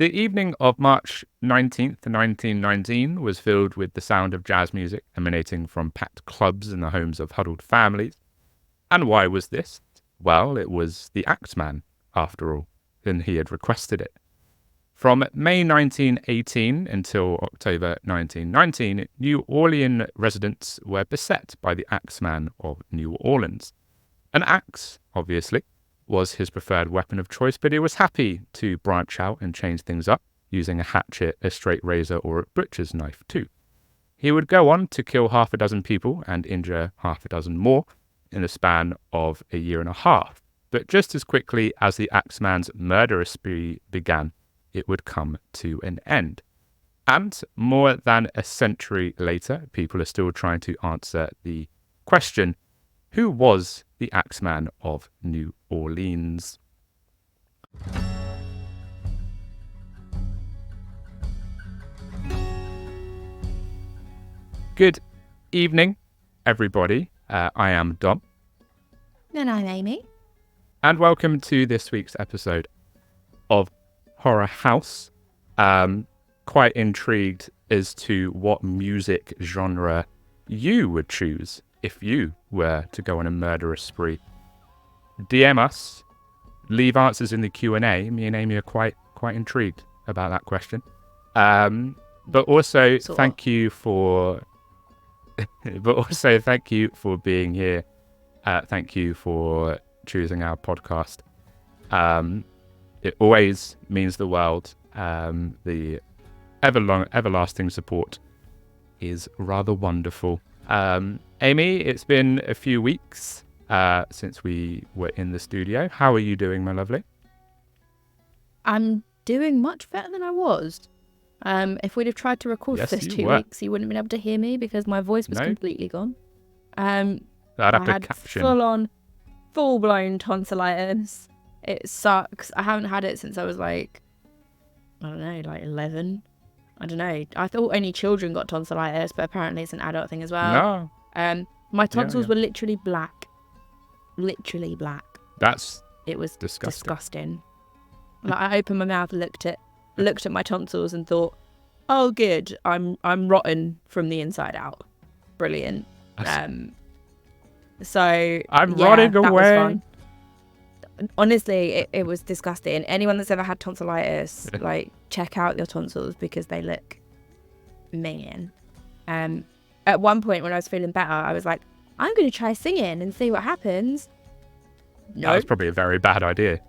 The evening of March 19th, 1919 was filled with the sound of jazz music emanating from packed clubs in the homes of huddled families. And why was this? Well, it was the Axeman, after all, and he had requested it. From May 1918 until October 1919, New Orleans residents were beset by the Axeman of New Orleans. An axe, obviously, was his preferred weapon of choice, but he was happy to branch out and change things up, using a hatchet, a straight razor, or a butcher's knife too. He would go on to kill half a dozen people and injure half a dozen more in the span of a year and a half. But just as quickly as the Axeman's murderous spree began, it would come to an end. And more than a century later, people are still trying to answer the question, who was the Axeman of New Orleans? Good evening, everybody. I am Dom. And I'm Amy. And welcome to this week's episode of Horror House. Quite intrigued as to what music genre you would choose if you were to go on a murderous spree. DM us, leave answers in the Q&A. Me and Amy are quite intrigued about that question. But also thank you for being here. Thank you for choosing our podcast. It always means the world. The everlasting support is rather wonderful. Amy, it's been a few weeks since we were in the studio. How are you doing, my lovely? I'm doing much better than I was. If we'd have tried to record for those 2 weeks, you wouldn't have been able to hear me because my voice was completely gone. I had full-blown tonsillitis. It sucks. I haven't had it since I was like 11. I don't know. I thought only children got tonsillitis, but apparently it's an adult thing as well. No. My tonsils were literally black. Literally black. It was disgusting. Like, I opened my mouth, looked at my tonsils and thought, oh good, I'm rotten from the inside out. Brilliant. So I'm rotting away. That was fine. Honestly, it was disgusting. Anyone that's ever had tonsillitis, like, check out your tonsils because they look minging. At one point when I was feeling better, I was like, I'm going to try singing and see what happens. No. That was probably a very bad idea.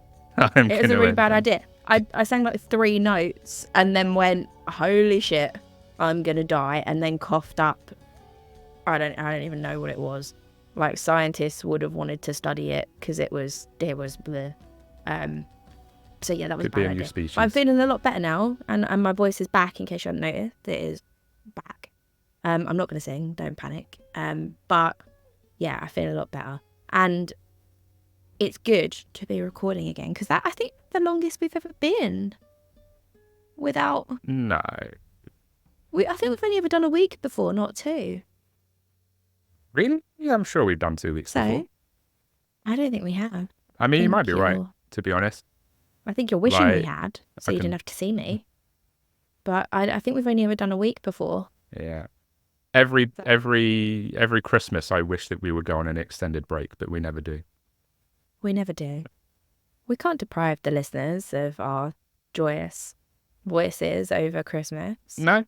It was a really bad idea. I sang like 3 notes and then went, holy shit, I'm going to die, and then coughed up. I don't even know what it was. Like, scientists would have wanted to study it because it was bleh. So yeah, that was a bad idea. But I'm feeling a lot better now, and my voice is back. In case you hadn't noticed, it is back. I'm not going to sing. Don't panic. But yeah, I feel a lot better, and it's good to be recording again because I think the longest we've ever been without. No. I think we've only ever done a week before, not 2. Really? Yeah, I'm sure we've done 2 weeks before. I don't think we have. I mean, you might be right, to be honest. I think you're wishing we had, so you didn't have to see me. But I think we've only ever done a week before. Yeah. Every Christmas, I wish that we would go on an extended break, but we never do. We never do. We can't deprive the listeners of our joyous voices over Christmas. No,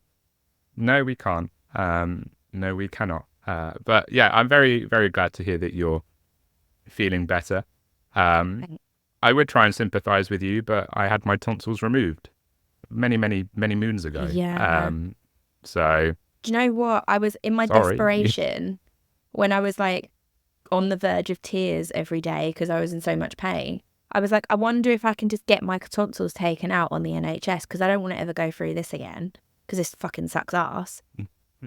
we can't. No, we cannot. But yeah, I'm very, very glad to hear that you're feeling better. I would try and sympathize with you, but I had my tonsils removed many moons ago. Yeah. So. Do you know what? I was in my desperation when I was like on the verge of tears every day because I was in so much pain. I was like, I wonder if I can just get my tonsils taken out on the NHS because I don't want to ever go through this again because this fucking sucks ass.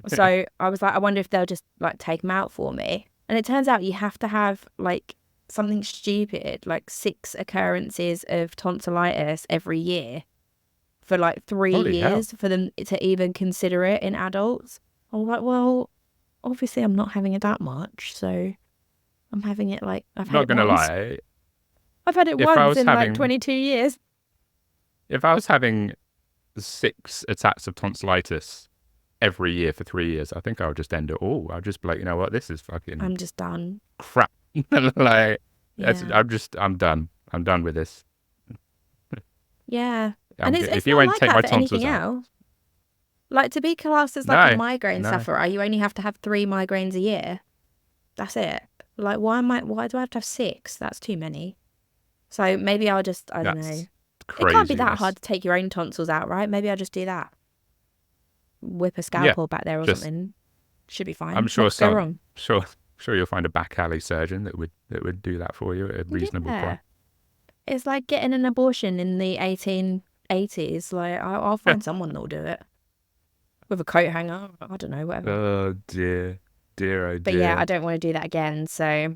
So I was like, I wonder if they'll just like take them out for me. And it turns out you have to have like something stupid, like 6 occurrences of tonsillitis every year for like 3 years for them to even consider it in adults. I was like, well, obviously I'm not having it that much, so I'm having it like I've had it once. Not gonna lie, I've had it once in like 22 years. If I was having 6 attacks of tonsillitis every year for 3 years, I think I'll just end it all. I'll just be like, you know what, this is fucking I'm just done. crap. Like, Yeah. I'm done. I'm done with this. Yeah. And it's if you not won't like take that my for tonsils anything out. else. Like, to be classed as like a migraine sufferer, you only have to have 3 migraines a year. That's it. Like, why do I have to have 6? That's too many. So maybe I'll just, I don't know. It can't be that hard to take your own tonsils out, right? Maybe I'll just do that. Whip a scalpel back there or something. Should be fine. I'm sure What could go wrong? Sure you'll find a back alley surgeon that would do that for you at a reasonable price. It's like getting an abortion in the 1880s. Like, I'll find someone that'll do it. With a coat hanger. I don't know, whatever. Oh, dear. Dear, oh, dear. But yeah, I don't want to do that again. So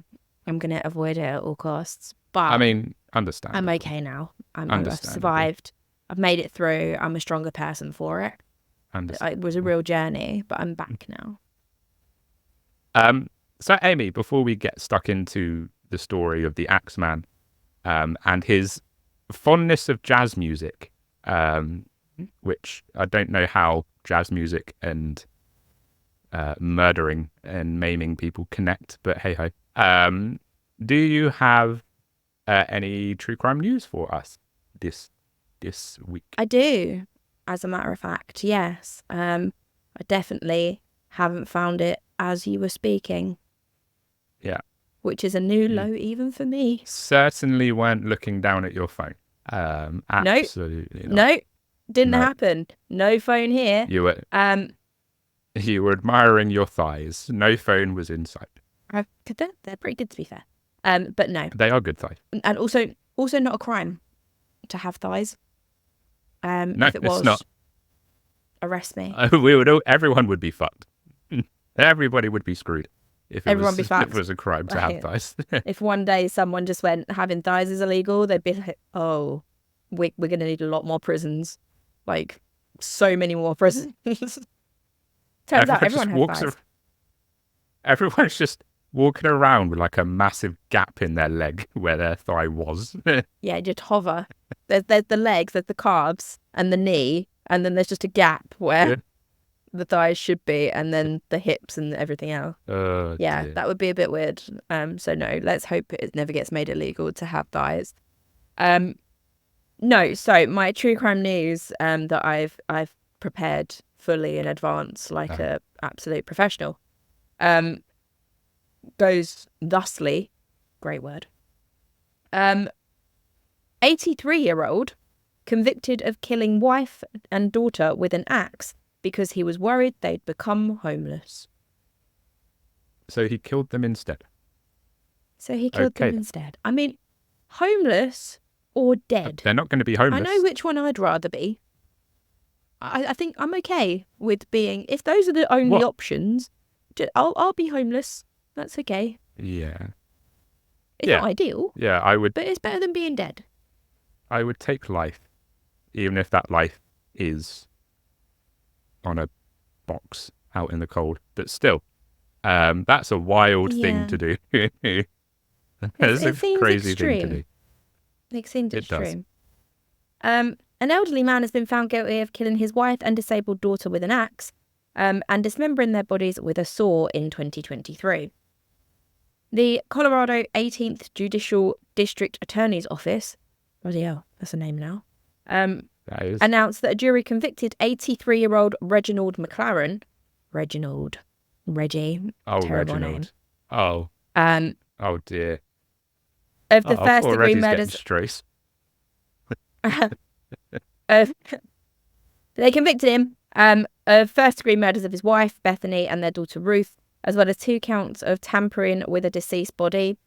I'm going to avoid it at all costs. But I mean, understand. I'm okay now. I've survived. I've made it through. I'm a stronger person for it. It was a real journey, but I'm back now. So, Amy, before we get stuck into the story of the Axeman and his fondness of jazz music, which I don't know how jazz music and murdering and maiming people connect, but hey ho. Do you have any true crime news for us this week? I do, as a matter of fact, yes. I definitely haven't found it as you were speaking. Yeah. Which is a new low even for me. Certainly weren't looking down at your phone. Absolutely not. No, didn't happen. No phone here. You were admiring your thighs. No phone was in sight. They're pretty good, to be fair. But no. They are good thighs. And also not a crime to have thighs. No, if it was, it's not. Arrest me. Everyone would be fucked. Everybody would be screwed if it was a crime to have thighs. If one day someone just went, having thighs is illegal, they'd be like, oh, we're going to need a lot more prisons. Like, so many more prisons. Turns out everyone has thighs. Everyone's just walking around with like a massive gap in their leg where their thigh was. Yeah, just hover. There's the legs, there's the calves and the knee, and then there's just a gap where the thighs should be, and then the hips and everything else. Yeah, dear. That would be a bit weird. So no, let's hope it never gets made illegal to have thighs. No, so my true crime news that I've prepared fully in advance like a absolute professional goes thusly. Great word. 83-year-old convicted of killing wife and daughter with an axe because he was worried they'd become homeless. So he killed them instead. I mean, homeless or dead? They're not going to be homeless. I know which one I'd rather be. I think I'm okay with being... If those are the only options, I'll be homeless. That's okay. Yeah. It's not ideal. Yeah, I would... But it's better than being dead. I would take life, even if that life is on a box out in the cold. But still, that's a wild thing to do. It's a crazy thing to do. It seems extreme. An elderly man has been found guilty of killing his wife and disabled daughter with an axe, and dismembering their bodies with a saw in 2023. The Colorado 18th Judicial District Attorney's Office, bloody hell, that's a name now, announced that a jury convicted 83-year-old Reginald McLaren. Reggie. Oh, terrible Reginald. Name. Oh. Oh, dear. Of the first-degree murders. They convicted him of first-degree murders of his wife, Bethany, and their daughter, Ruth, as well as 2 counts of tampering with a deceased body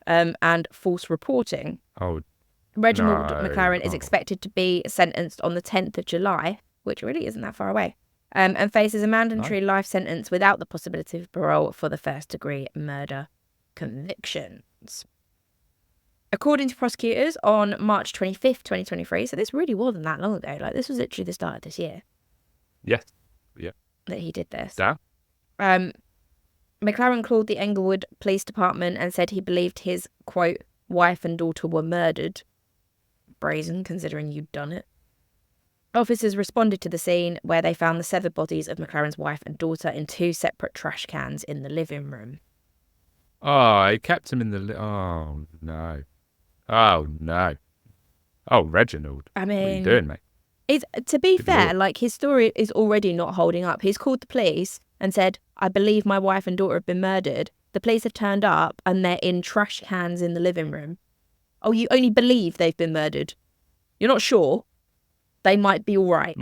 and false reporting. Oh, Reginald McLaren is expected to be sentenced on the 10th of July, which really isn't that far away, and faces a mandatory life sentence without the possibility of parole for the first-degree murder convictions. According to prosecutors, on March 25th, 2023, so this really wasn't that long ago, like this was literally the start of this year. Yes. Yeah. That he did this. Yeah. McLaren called the Englewood Police Department and said he believed his, quote, wife and daughter were murdered. Brazen, considering you'd done it. Officers responded to the scene where they found the severed bodies of McLaren's wife and daughter in 2 separate trash cans in the living room. Oh, he kept him in the... Oh, no. Oh, no. Oh, Reginald. I What are you mean, doing, mate? To be Good fair, Lord. like, his story is already not holding up. He's called the police and said, I believe my wife and daughter have been murdered. The police have turned up and they're in trash cans in the living room. Oh, you only believe they've been murdered. You're not sure. They might be all right.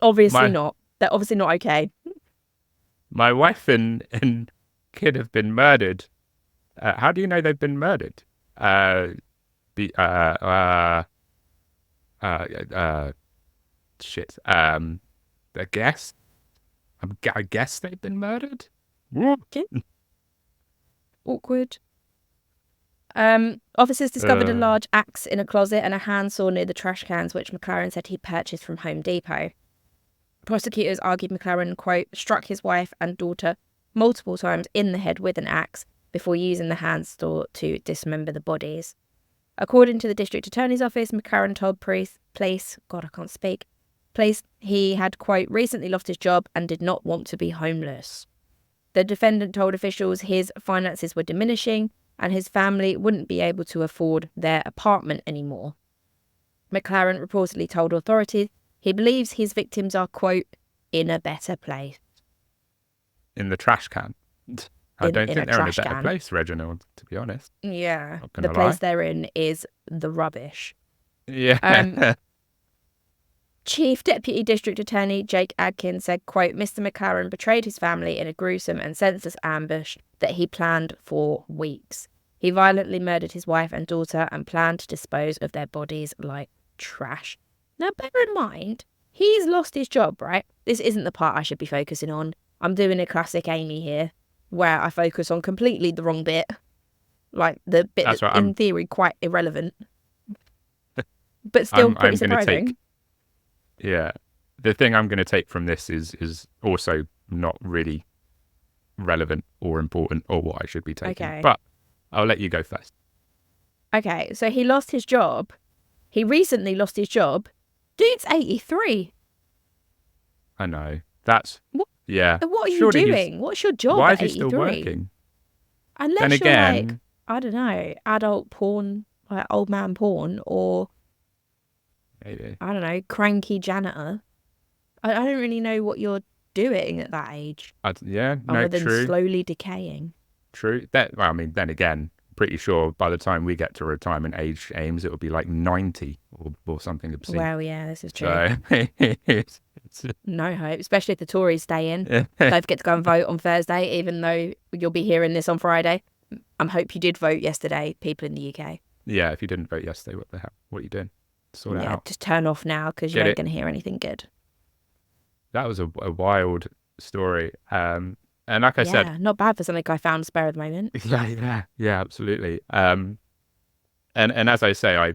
Obviously not. They're obviously not okay. My wife and kid have been murdered. How do you know they've been murdered? Shit. I guess. I guess they've been murdered. Okay. Awkward. Officers discovered a large axe in a closet and a handsaw near the trash cans, which McLaren said he purchased from Home Depot. Prosecutors argued McLaren, quote, struck his wife and daughter multiple times in the head with an axe before using the handsaw to dismember the bodies. According to the district attorney's office, McLaren told police he had, quote, recently lost his job and did not want to be homeless. The defendant told officials his finances were diminishing and his family wouldn't be able to afford their apartment anymore. McLaren reportedly told authorities he believes his victims are, quote, in a better place. In the trash can. I don't think they're in a better place, Reginald, to be honest. Yeah. The place they're in is the rubbish. Yeah. Chief Deputy District Attorney Jake Adkins said, quote, Mr. McLaren betrayed his family in a gruesome and senseless ambush that he planned for weeks. He violently murdered his wife and daughter and planned to dispose of their bodies like trash. Now, bear in mind, he's lost his job, right? This isn't the part I should be focusing on. I'm doing a classic Amy here, where I focus on completely the wrong bit. Like, the bit that's in theory quite irrelevant. But still pretty surprising. Yeah. The thing I'm going to take from this is also not really relevant or important or what I should be taking. Okay. But I'll let you go first. Okay, so he lost his job. He recently lost his job. Dude's 83. I know. That's... What? Yeah. What are you doing? What's your job Why at 83? Is he still working? Unless you're like, I don't know, adult porn, like old man porn, or... Maybe. I don't know, cranky janitor. I don't really know what you're doing at that age. Other than true. Slowly decaying. True. Then again, pretty sure by the time we get to retirement age, Ames, it will be like 90 or something obscene. Well, yeah, this is true. So, no hope, especially if the Tories stay in. Don't forget to go and vote on Thursday, even though you'll be hearing this on Friday. I hope you did vote yesterday, people in the UK. Yeah, if you didn't vote yesterday, what the hell? What are you doing? Sort it out. Just turn off now because you ain't going to hear anything good. That was a wild story. And like I said... not bad for something I found spare at the moment. Yeah, absolutely. And as I say,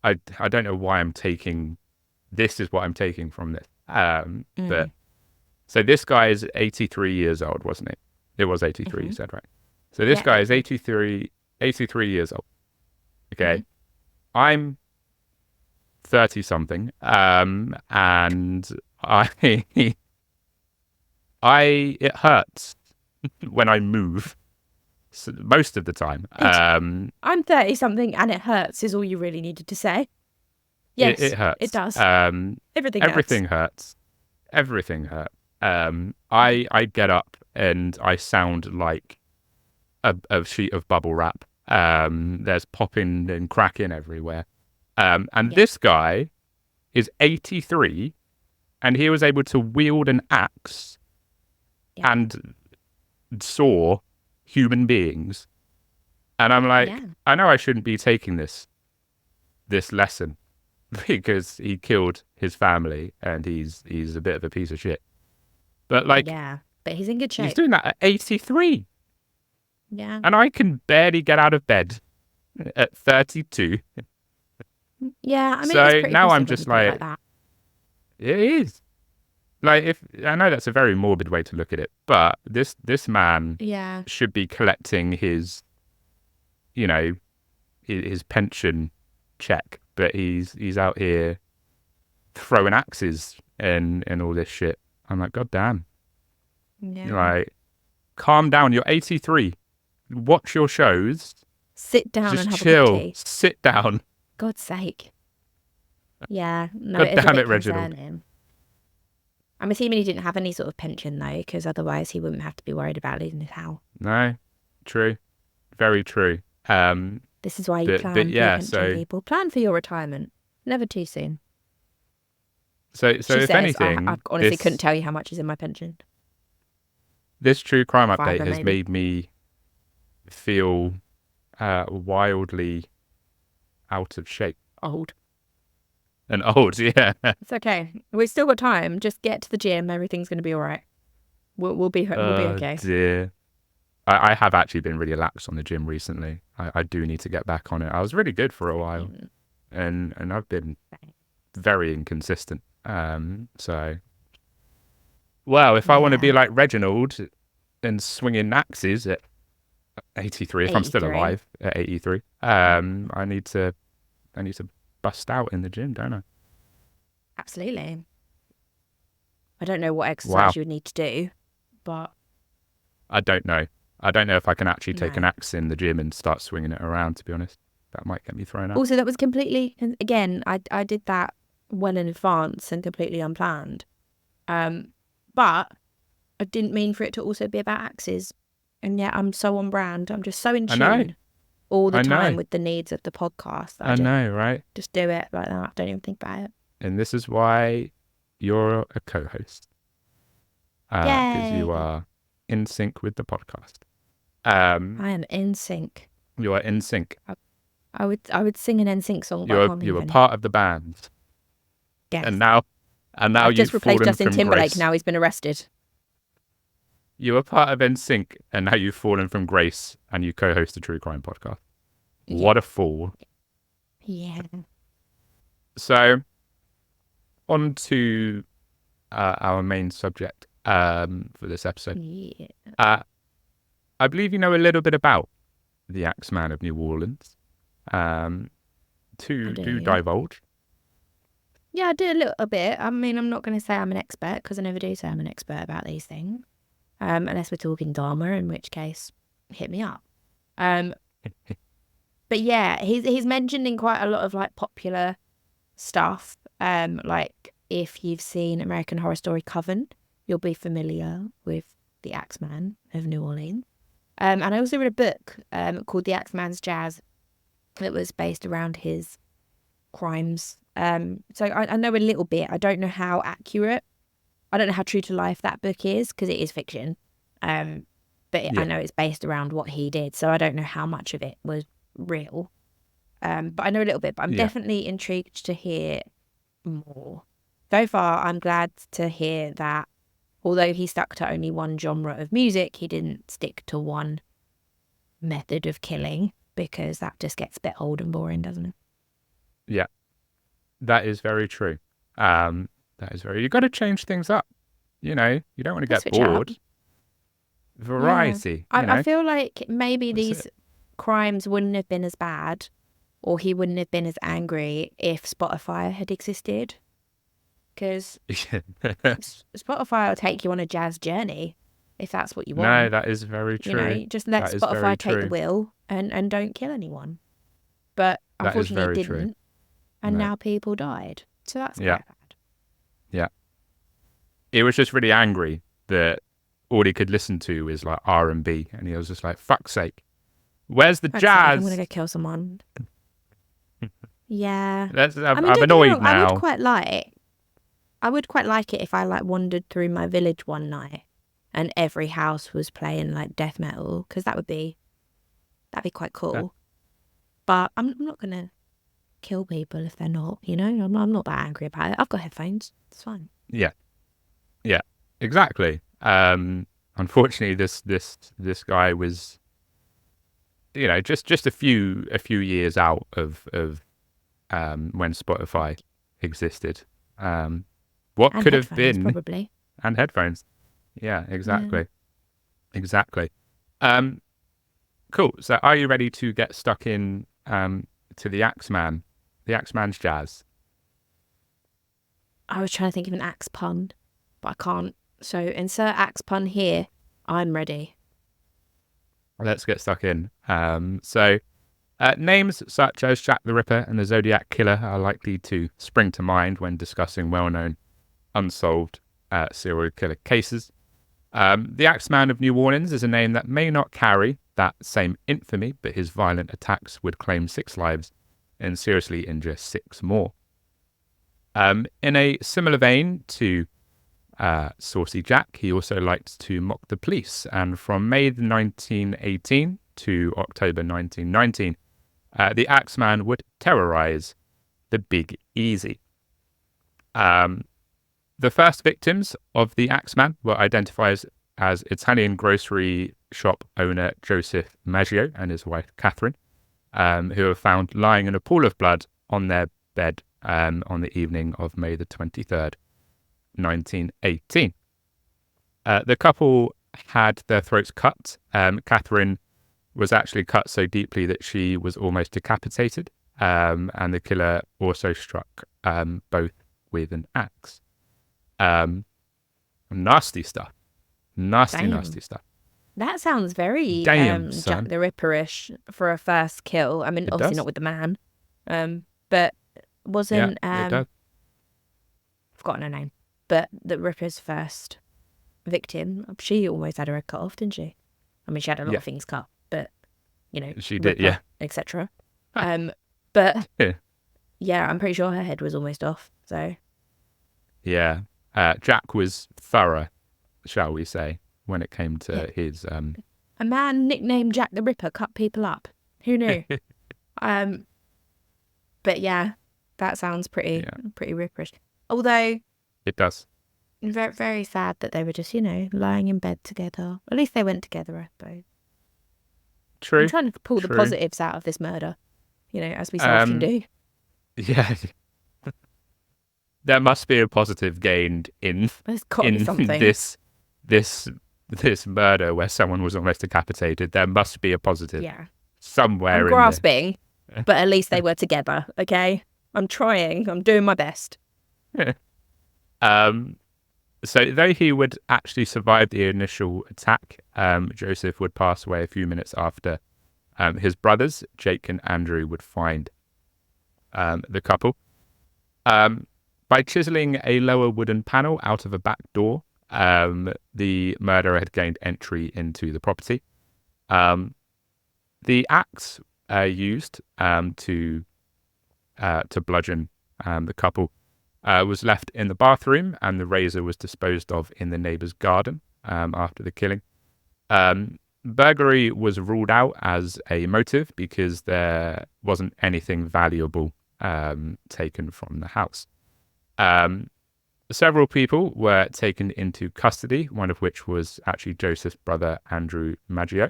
I don't know why I'm taking... This is what I'm taking from this. But so this guy is 83 years old, wasn't it? It was 83, you said, right? So this guy is 83 years old. Okay. I'm 30 something. And it hurts when I move most of the time. I'm 30 something and it hurts is all you really needed to say. Yes, it hurts. It does. Everything hurts. Everything hurts. I get up and I sound like a sheet of bubble wrap. There's popping and cracking everywhere. And this guy is 83 and he was able to wield an axe and saw human beings. And I'm like, I know I shouldn't be taking this lesson because he killed his family and he's a bit of a piece of shit. But like, but he's in good shape. He's doing that at 83. Yeah. And I can barely get out of bed at 32. Yeah, I mean, so it's pretty now I'm just like that. It is. Like, I know that's a very morbid way to look at it, but this man should be collecting his pension check, but he's out here throwing axes and all this shit. I'm like, God damn. Yeah. Like, calm down. You're 83. Watch your shows. Sit down Just and have chill. a cup of tea. Sit down. God's sake. Yeah, no, God it is damn a it, bit Reginald. concerning. I'm assuming he didn't have any sort of pension though, because otherwise he wouldn't have to be worried about losing his house. No, true. Very true. This is why you plan for your pension, people. Plan for your retirement. Never too soon. So if anything, I honestly couldn't tell you how much is in my pension. This true crime update has made me feel wildly out of shape. Old. And old, yeah. It's okay. We've still got time. Just get to the gym. Everything's going to be all right. We'll be okay. Dear. I have actually been really lax on the gym recently. I do need to get back on it. I was really good for a while, and I've been very inconsistent. So, well, if I want to be like Reginald and swinging axes at 83, if I'm still alive at 83, I need to bust out in the gym, don't I? Absolutely. I don't know what exercise you would need to do, but I don't know. I don't know if I can actually take an axe in the gym and start swinging it around, to be honest. That might get me thrown out. Also, that was completely, again, I did that well in advance and completely unplanned. But I didn't mean for it to also be about axes. And yet I'm so on brand. I'm just so in tune all the time with the needs of the podcast. I know, right? Just do it like that. Don't even think about it. And this is why you're a co-host. Because you are in sync with the podcast. I am in sync. You are in sync. I would sing an NSYNC song. You were part of the band. Yes. And now I've just replaced Justin Timberlake. Grace. Now he's been arrested. You were part of NSYNC, and now you've fallen from grace, and you co-host a true crime podcast. Yeah. What a fool! Yeah. So, on to our main subject for this episode. Yeah. I believe you know a little bit about the Axeman of New Orleans. Do divulge. Yeah, I do a little bit. I mean, I'm not going to say I'm an expert because I never do say I'm an expert about these things. Unless we're talking Dharma, in which case, hit me up. But yeah, he's mentioned in quite a lot of like popular stuff. Like if you've seen American Horror Story Coven, you'll be familiar with the Axeman of New Orleans. And I also read a book called The Axeman's Jazz that was based around his crimes. So I know a little bit. I don't know how accurate. I don't know how true to life that book is because it is fiction. But I know it's based around what he did. So I don't know how much of it was real. But I know a little bit. But I'm definitely intrigued to hear more. So far, I'm glad to hear that although he stuck to only one genre of music, he didn't stick to one method of killing because that just gets a bit old and boring, doesn't it? Yeah, that is very true. You've got to change things up. You know, you don't want to get bored. Variety. Yeah. I feel like maybe these crimes wouldn't have been as bad or he wouldn't have been as angry if Spotify had existed. Because Spotify will take you on a jazz journey if that's what you want. No, that is very true. You know, just let Spotify take the wheel and don't kill anyone. But unfortunately it didn't. True. And now people died. So that's quite bad. Yeah. He was just really angry that all he could listen to is like R&B. And he was just like, fuck's sake. Where's the jazz? I'm going to go kill someone. Yeah. I'm annoyed now. I would quite like it if I like wandered through my village one night and every house was playing like death metal because that'd be quite cool. Yeah. But I'm not going to kill people if they're not, you know? I'm not that angry about it. I've got headphones. It's fine. Yeah, exactly. Unfortunately, this guy was, you know, just a few years out of when Spotify existed. What could have been probably. And headphones. Yeah, exactly. Cool. So, are you ready to get stuck in to the Axeman, the Axeman's Jazz? I was trying to think of an axe pun, but I can't. So insert axe pun here. I'm ready. Let's get stuck in. Names such as Jack the Ripper and the Zodiac Killer are likely to spring to mind when discussing well-known unsolved serial killer cases. The Axeman of New Orleans is a name that may not carry that same infamy, but his violent attacks would claim 6 lives and seriously injure 6 more. In a similar vein to Saucy Jack, he also liked to mock the police, and from May 1918 to October 1919, the Axeman would terrorize the Big Easy. The first victims of the Axeman were identified as Italian grocery shop owner Joseph Maggio and his wife Catherine, who were found lying in a pool of blood on their bed on the evening of May the 23rd, 1918. The couple had their throats cut. Catherine was actually cut so deeply that she was almost decapitated, and the killer also struck both with an axe. Nasty stuff. Nasty stuff. That sounds very Damn, Jack the Ripper-ish for a first kill. I mean, it obviously does. not with the man, but wasn't it does. forgotten her name, but the Ripper's first victim, she almost had her head cut off, didn't she? I mean, she had a lot of things cut, but She Ripper, did, etc. But yeah, I'm pretty sure her head was almost off. So yeah, Jack was thorough, shall we say, when it came to his a man nicknamed Jack the Ripper cut people up. Who knew? But yeah, that sounds pretty ripperish. Although it does. Very, very sad that they were just, lying in bed together. At least they went together, I suppose. True. I'm trying to pull the positives out of this murder, as we so often do. Yeah. There must be a positive gained in this murder where someone was almost decapitated. There must be a positive somewhere. I'm grasping, but at least they were together. Okay, I'm trying. I'm doing my best. So though he would actually survive the initial attack, Joseph would pass away a few minutes after his brothers, Jake and Andrew, would find the couple. By chiseling a lower wooden panel out of a back door, the murderer had gained entry into the property. The axe used to bludgeon the couple was left in the bathroom, and the razor was disposed of in the neighbour's garden after the killing. Burglary was ruled out as a motive because there wasn't anything valuable taken from the house. Several people were taken into custody, one of which was actually Joseph's brother, Andrew Maggio.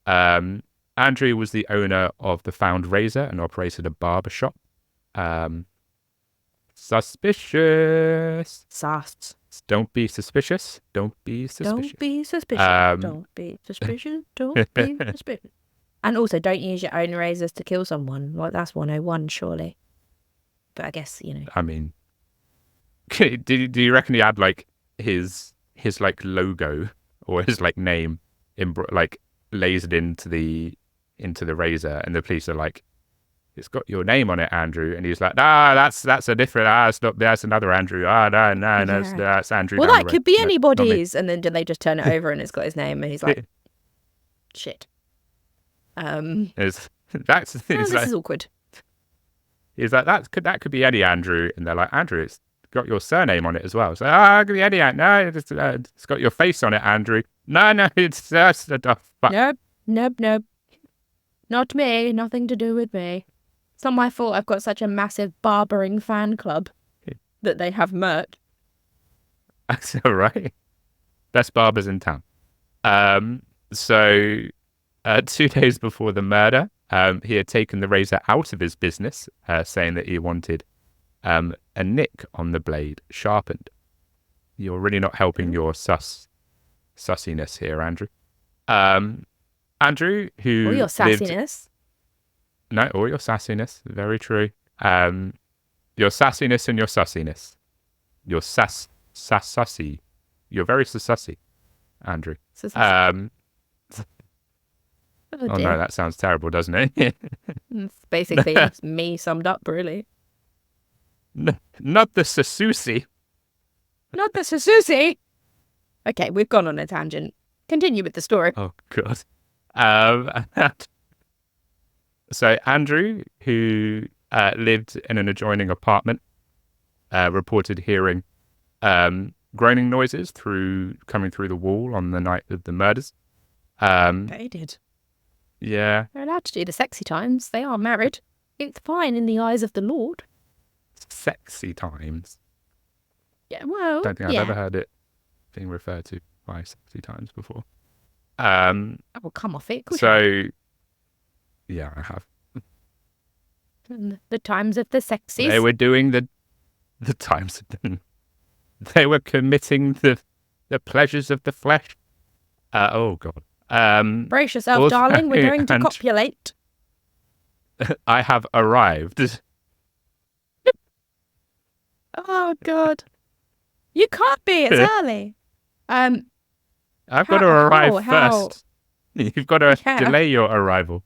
Andrew was the owner of the found razor and operated a barber shop. Suspicious. Sus. Don't be suspicious. Don't be suspicious. Don't be suspicious. Don't be suspicious. Don't be suspicious. And also, don't use your own razors to kill someone. Like, that's 101, surely. But I guess, I mean, do you reckon he had like his like logo or his like name like lasered into the razor, and the police are like, it's got your name on it, Andrew, and he's like, that's a different, it's not, that's another Andrew, no, that's Andrew. Well, that could be anybody's, and then they just turn it over and it's got his name, and he's like, shit. This is awkward. He's like, that could be any Andrew, and they're like, Andrew, it's got your surname on it as well. So, it could be any Andrew. No, it's got your face on it, Andrew. No, it's just Nope. Not me. Nothing to do with me. It's not my fault I've got such a massive barbering fan club that they have merch. That's all right. Best barbers in town. So 2 days before the murder, he had taken the razor out of his business, saying that he wanted a nick on the blade sharpened. You're really not helping your sussiness here, Andrew. Andrew, who or your sassiness. Or your sassiness. Very true. Your sassiness and your sussiness. You're sassy. You're very sassy, Andrew. Oh Oh dear. no, that sounds terrible, doesn't it? It's basically me summed up, really. Not the Sasusi. Not the Suzuki. Okay, we've gone on a tangent. Continue with the story. Oh god. So Andrew, who lived in an adjoining apartment, reported hearing groaning noises coming through the wall on the night of the murders. They did. Yeah. They're allowed to do the sexy times. They are married. It's fine in the eyes of the Lord. Sexy times. Yeah, well, Don't think I've ever heard it being referred to by sexy times before. Oh, come off it. So, yeah, I have. The times of the sexies. They were doing the times of them. They were committing the pleasures of the flesh. Oh, God. Brace yourself, darling. We're going to copulate. I have arrived. Oh, God. You can't be. It's early. I've got to arrive first. You've got to delay your arrival.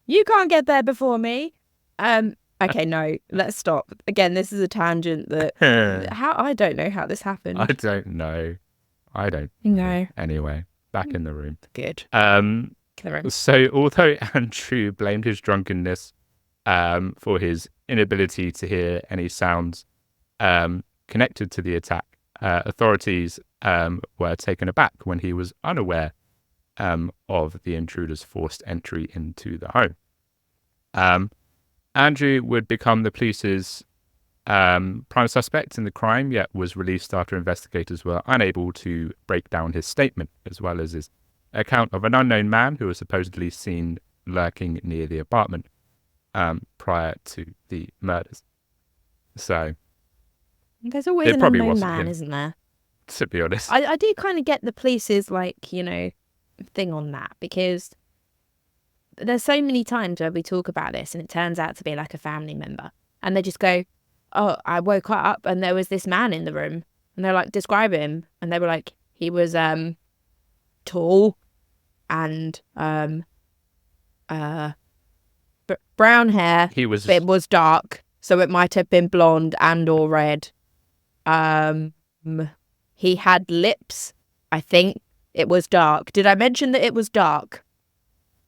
You can't get there before me. Okay, no, let's stop. Again, this is a tangent that I don't know how this happened. I don't know. No. Anyway, back in the room. Good. So although Andrew blamed his drunkenness for his inability to hear any sounds connected to the attack, authorities were taken aback when he was unaware of the intruder's forced entry into the home. Andrew would become the police's prime suspect in the crime, yet was released after investigators were unable to break down his statement, as well as his account of an unknown man who was supposedly seen lurking near the apartment prior to the murders. So there's always an unknown man, isn't there? To be honest, I do kind of get the police's thing on that, because there's so many times where we talk about this and it turns out to be like a family member, and they just go, "Oh, I woke up and there was this man in the room," and they're like, "Describe him," and they were like, "He was tall and brown hair. It was dark, so it might have been blonde and or red. He had lips. I think it was dark. Did I mention that it was dark?"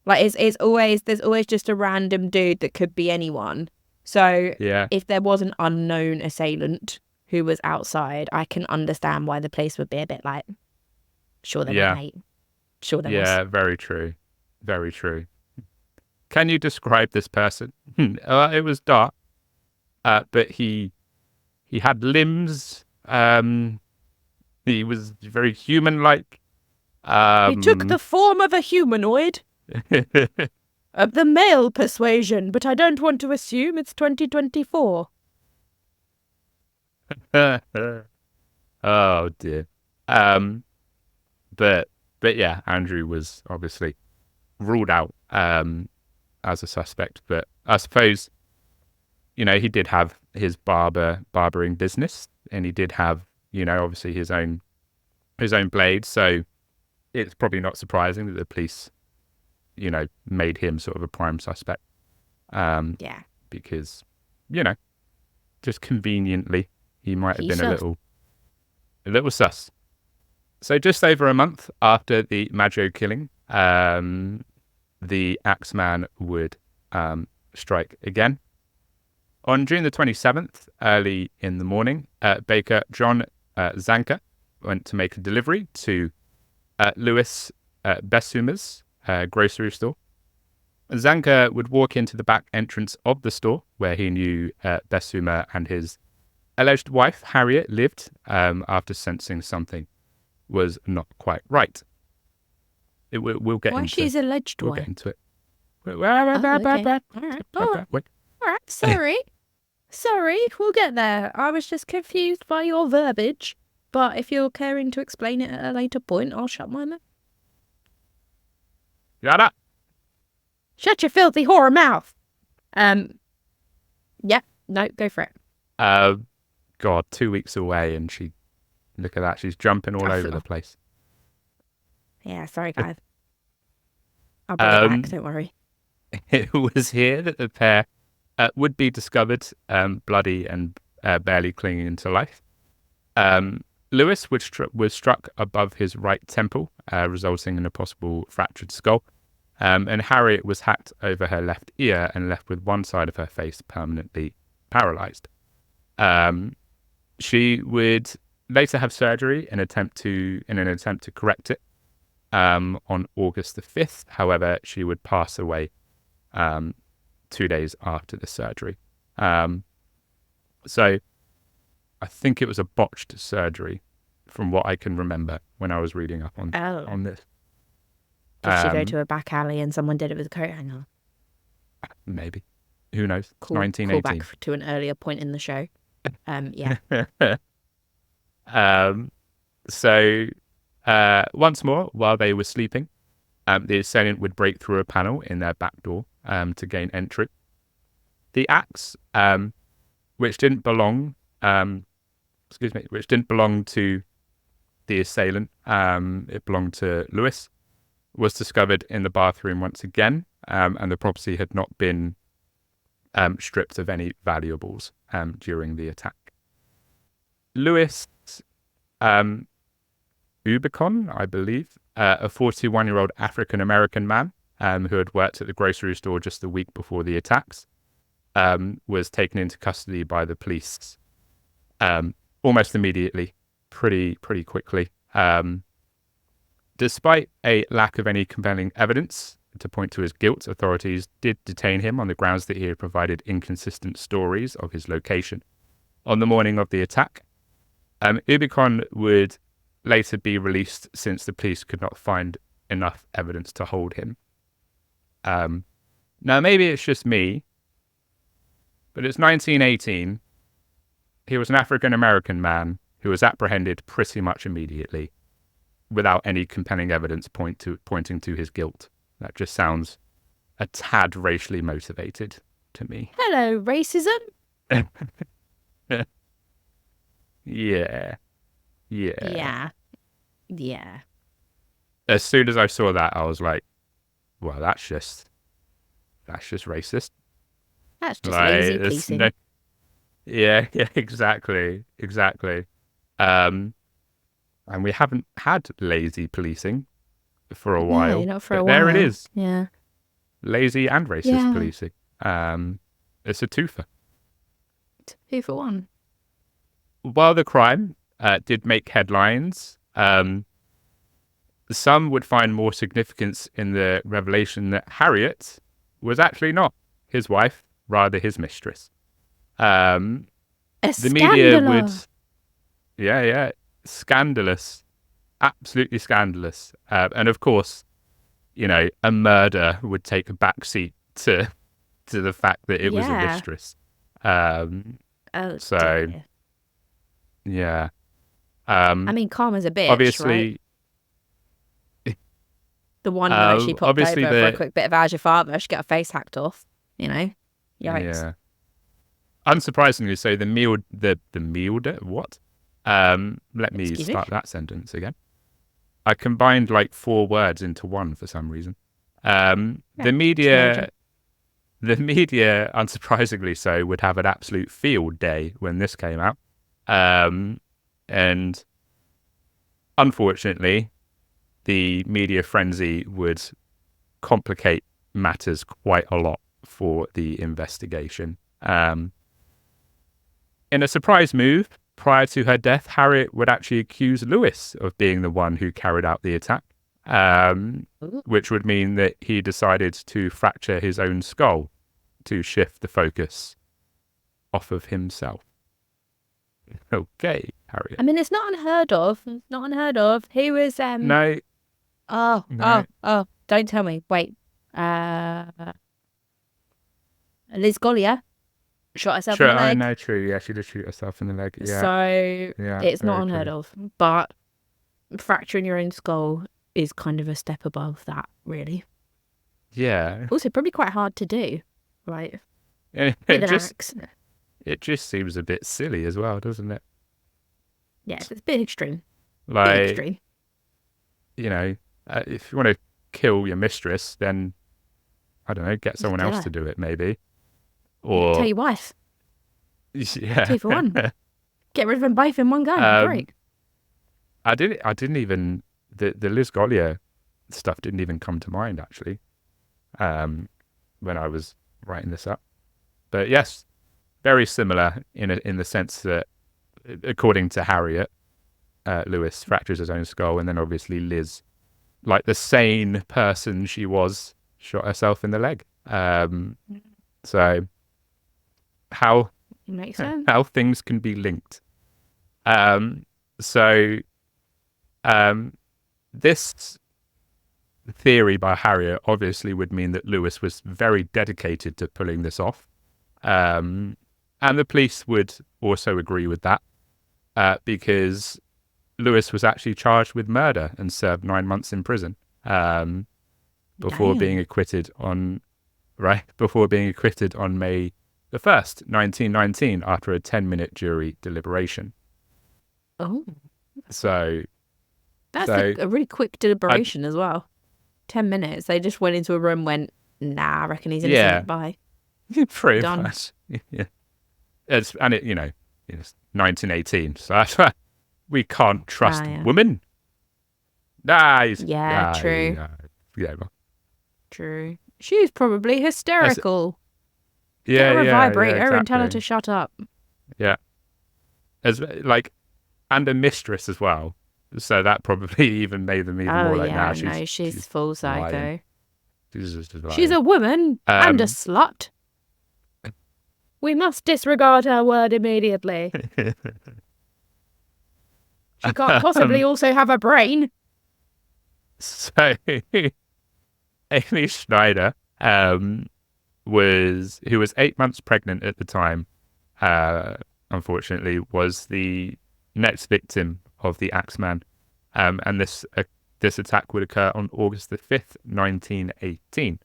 Like, there's always just a random dude that could be anyone. So if there was an unknown assailant who was outside, I can understand why the police would be a bit like, "Sure there was, mate. Sure there was." Yeah, very true. Very true. Can you describe this person? It was dark, but he had limbs. He was very human-like. He took the form of a humanoid. Of the male persuasion, but I don't want to assume it's 2024. Oh dear. But yeah, Andrew was obviously ruled out as a suspect. But I suppose, he did have his barbering business, and he did have, obviously his own blade. So it's probably not surprising that the police, made him sort of a prime suspect. Because, just conveniently, he might have been a little sus. So just over a month after the Maggio killing, the Axeman would strike again. On June the 27th, early in the morning, baker John Zanka went to make a delivery to Louis Bessumer's grocery store. Zanka would walk into the back entrance of the store, where he knew Bessumer and his alleged wife, Harriet, lived, after sensing something was not quite right. We'll get into she's alleged we'll wife? Get into it. All right. Sorry, we'll get there. I was just confused by your verbiage, but if you're caring to explain it at a later point, I'll shut my mouth. Shut up! Shut your filthy whore mouth! Yeah, no, go for it. God, 2 weeks away, and look at that, she's jumping all over the place. Yeah, sorry, guys. I'll bring it back, don't worry. It was here that the pair would be discovered, bloody and barely clinging to life. Lewis was struck above his right temple, resulting in a possible fractured skull. And Harriet was hacked over her left ear and left with one side of her face permanently paralyzed. She would later have surgery in an attempt to correct it. On August the 5th, however, she would pass away 2 days after the surgery. So I think it was a botched surgery from what I can remember when I was reading up on this. Did she go to a back alley and someone did it with a coat hanger? Maybe. Who knows? Call 1918. back to an earlier point in the show. Yeah. So once more, while they were sleeping, the assailant would break through a panel in their back door to gain entry. The axe, which didn't belong to the assailant, it belonged to Lewis, was discovered in the bathroom once again, and the property had not been stripped of any valuables during the attack. Lewis Ubicon, I believe, a 41-year-old African-American man who had worked at the grocery store just the week before the attacks, was taken into custody by the police almost immediately, pretty quickly. Despite a lack of any compelling evidence to point to his guilt, authorities did detain him on the grounds that he had provided inconsistent stories of his location. On the morning of the attack, Ubicon would later be released since the police could not find enough evidence to hold him. Now, maybe it's just me, but it's 1918. He was an African-American man who was apprehended pretty much immediately without any compelling evidence pointing to his guilt. That just sounds a tad racially motivated to me. Hello, racism. Yeah. As soon as I saw that, I was like, well, that's just racist. That's just lazy policing. Yeah, exactly. And we haven't had lazy policing for a while. No, not for a while. There it is. Yeah. Lazy and racist policing. It's a twofer. 2 for 1. While the crime did make headlines, some would find more significance in the revelation that Harriet was actually not his wife, rather his mistress. The media would... Yeah. Scandalous. Absolutely scandalous. And of course, a murder would take a backseat to the fact that it was a mistress. Dear. Yeah. I mean, karma's a bitch, obviously, right? The one night she popped over for a quick bit of Azure Farmer, she got her face hacked off, Yikes. Yeah. Unsurprisingly, so the Mielde, what? Let me start that sentence again. I combined like 4 words into one for some reason. The media, unsurprisingly so, would have an absolute field day when this came out. And unfortunately, the media frenzy would complicate matters quite a lot for the investigation. In a surprise move, prior to her death, Harriet would actually accuse Lewis of being the one who carried out the attack, which would mean that he decided to fracture his own skull to shift the focus off of himself. Okay, Harriet. I mean, it's not unheard of. He was... No. Oh, don't tell me. Wait. Liz Gollier shot herself in the leg. No, true. Yeah, she did shoot herself in the leg. Yeah. So it's not unheard of. But fracturing your own skull is kind of a step above that, really. Yeah. Also, probably quite hard to do, right? With an axe. it just seems a bit silly as well, doesn't it? Yeah, it's a bit extreme. Like, Bit extreme. you know, if you want to kill your mistress, then, I don't know, get someone else to do it, maybe. Or tell your wife. Yeah. 2 for 1. Get rid of them both in one go. Great. I didn't even, the Liz Gollier stuff didn't even come to mind, actually, when I was writing this up. But yes, very similar in the sense that, according to Harriet, Lewis fractures his own skull, and then obviously Liz, like the sane person she was, shot herself in the leg. So how makes sense. How things can be linked. So this theory by Harriet obviously would mean that Lewis was very dedicated to pulling this off. And the police would also agree with that, because Lewis was actually charged with murder and served 9 months in prison before being acquitted on May the 1st, 1919, after a 10-minute jury deliberation. Oh. So that's a really quick deliberation as well. 10 minutes. They just went into a room, went, nah, I reckon he's innocent. Bye. Pretty Done. much. Yeah. It's 1918, so that's why we can't trust women. True. True. She's probably hysterical. Get her a vibrator exactly. and tell her to shut up. Yeah. And a mistress as well. So that probably even made them even more like, nah, she's full psycho. She's a woman and a slut. We must disregard her word immediately. She can't possibly also have a brain. So, Amy Schneider, who was 8 months pregnant at the time, unfortunately, was the next victim of the Axeman. And this attack would occur on August the 5th, 1918.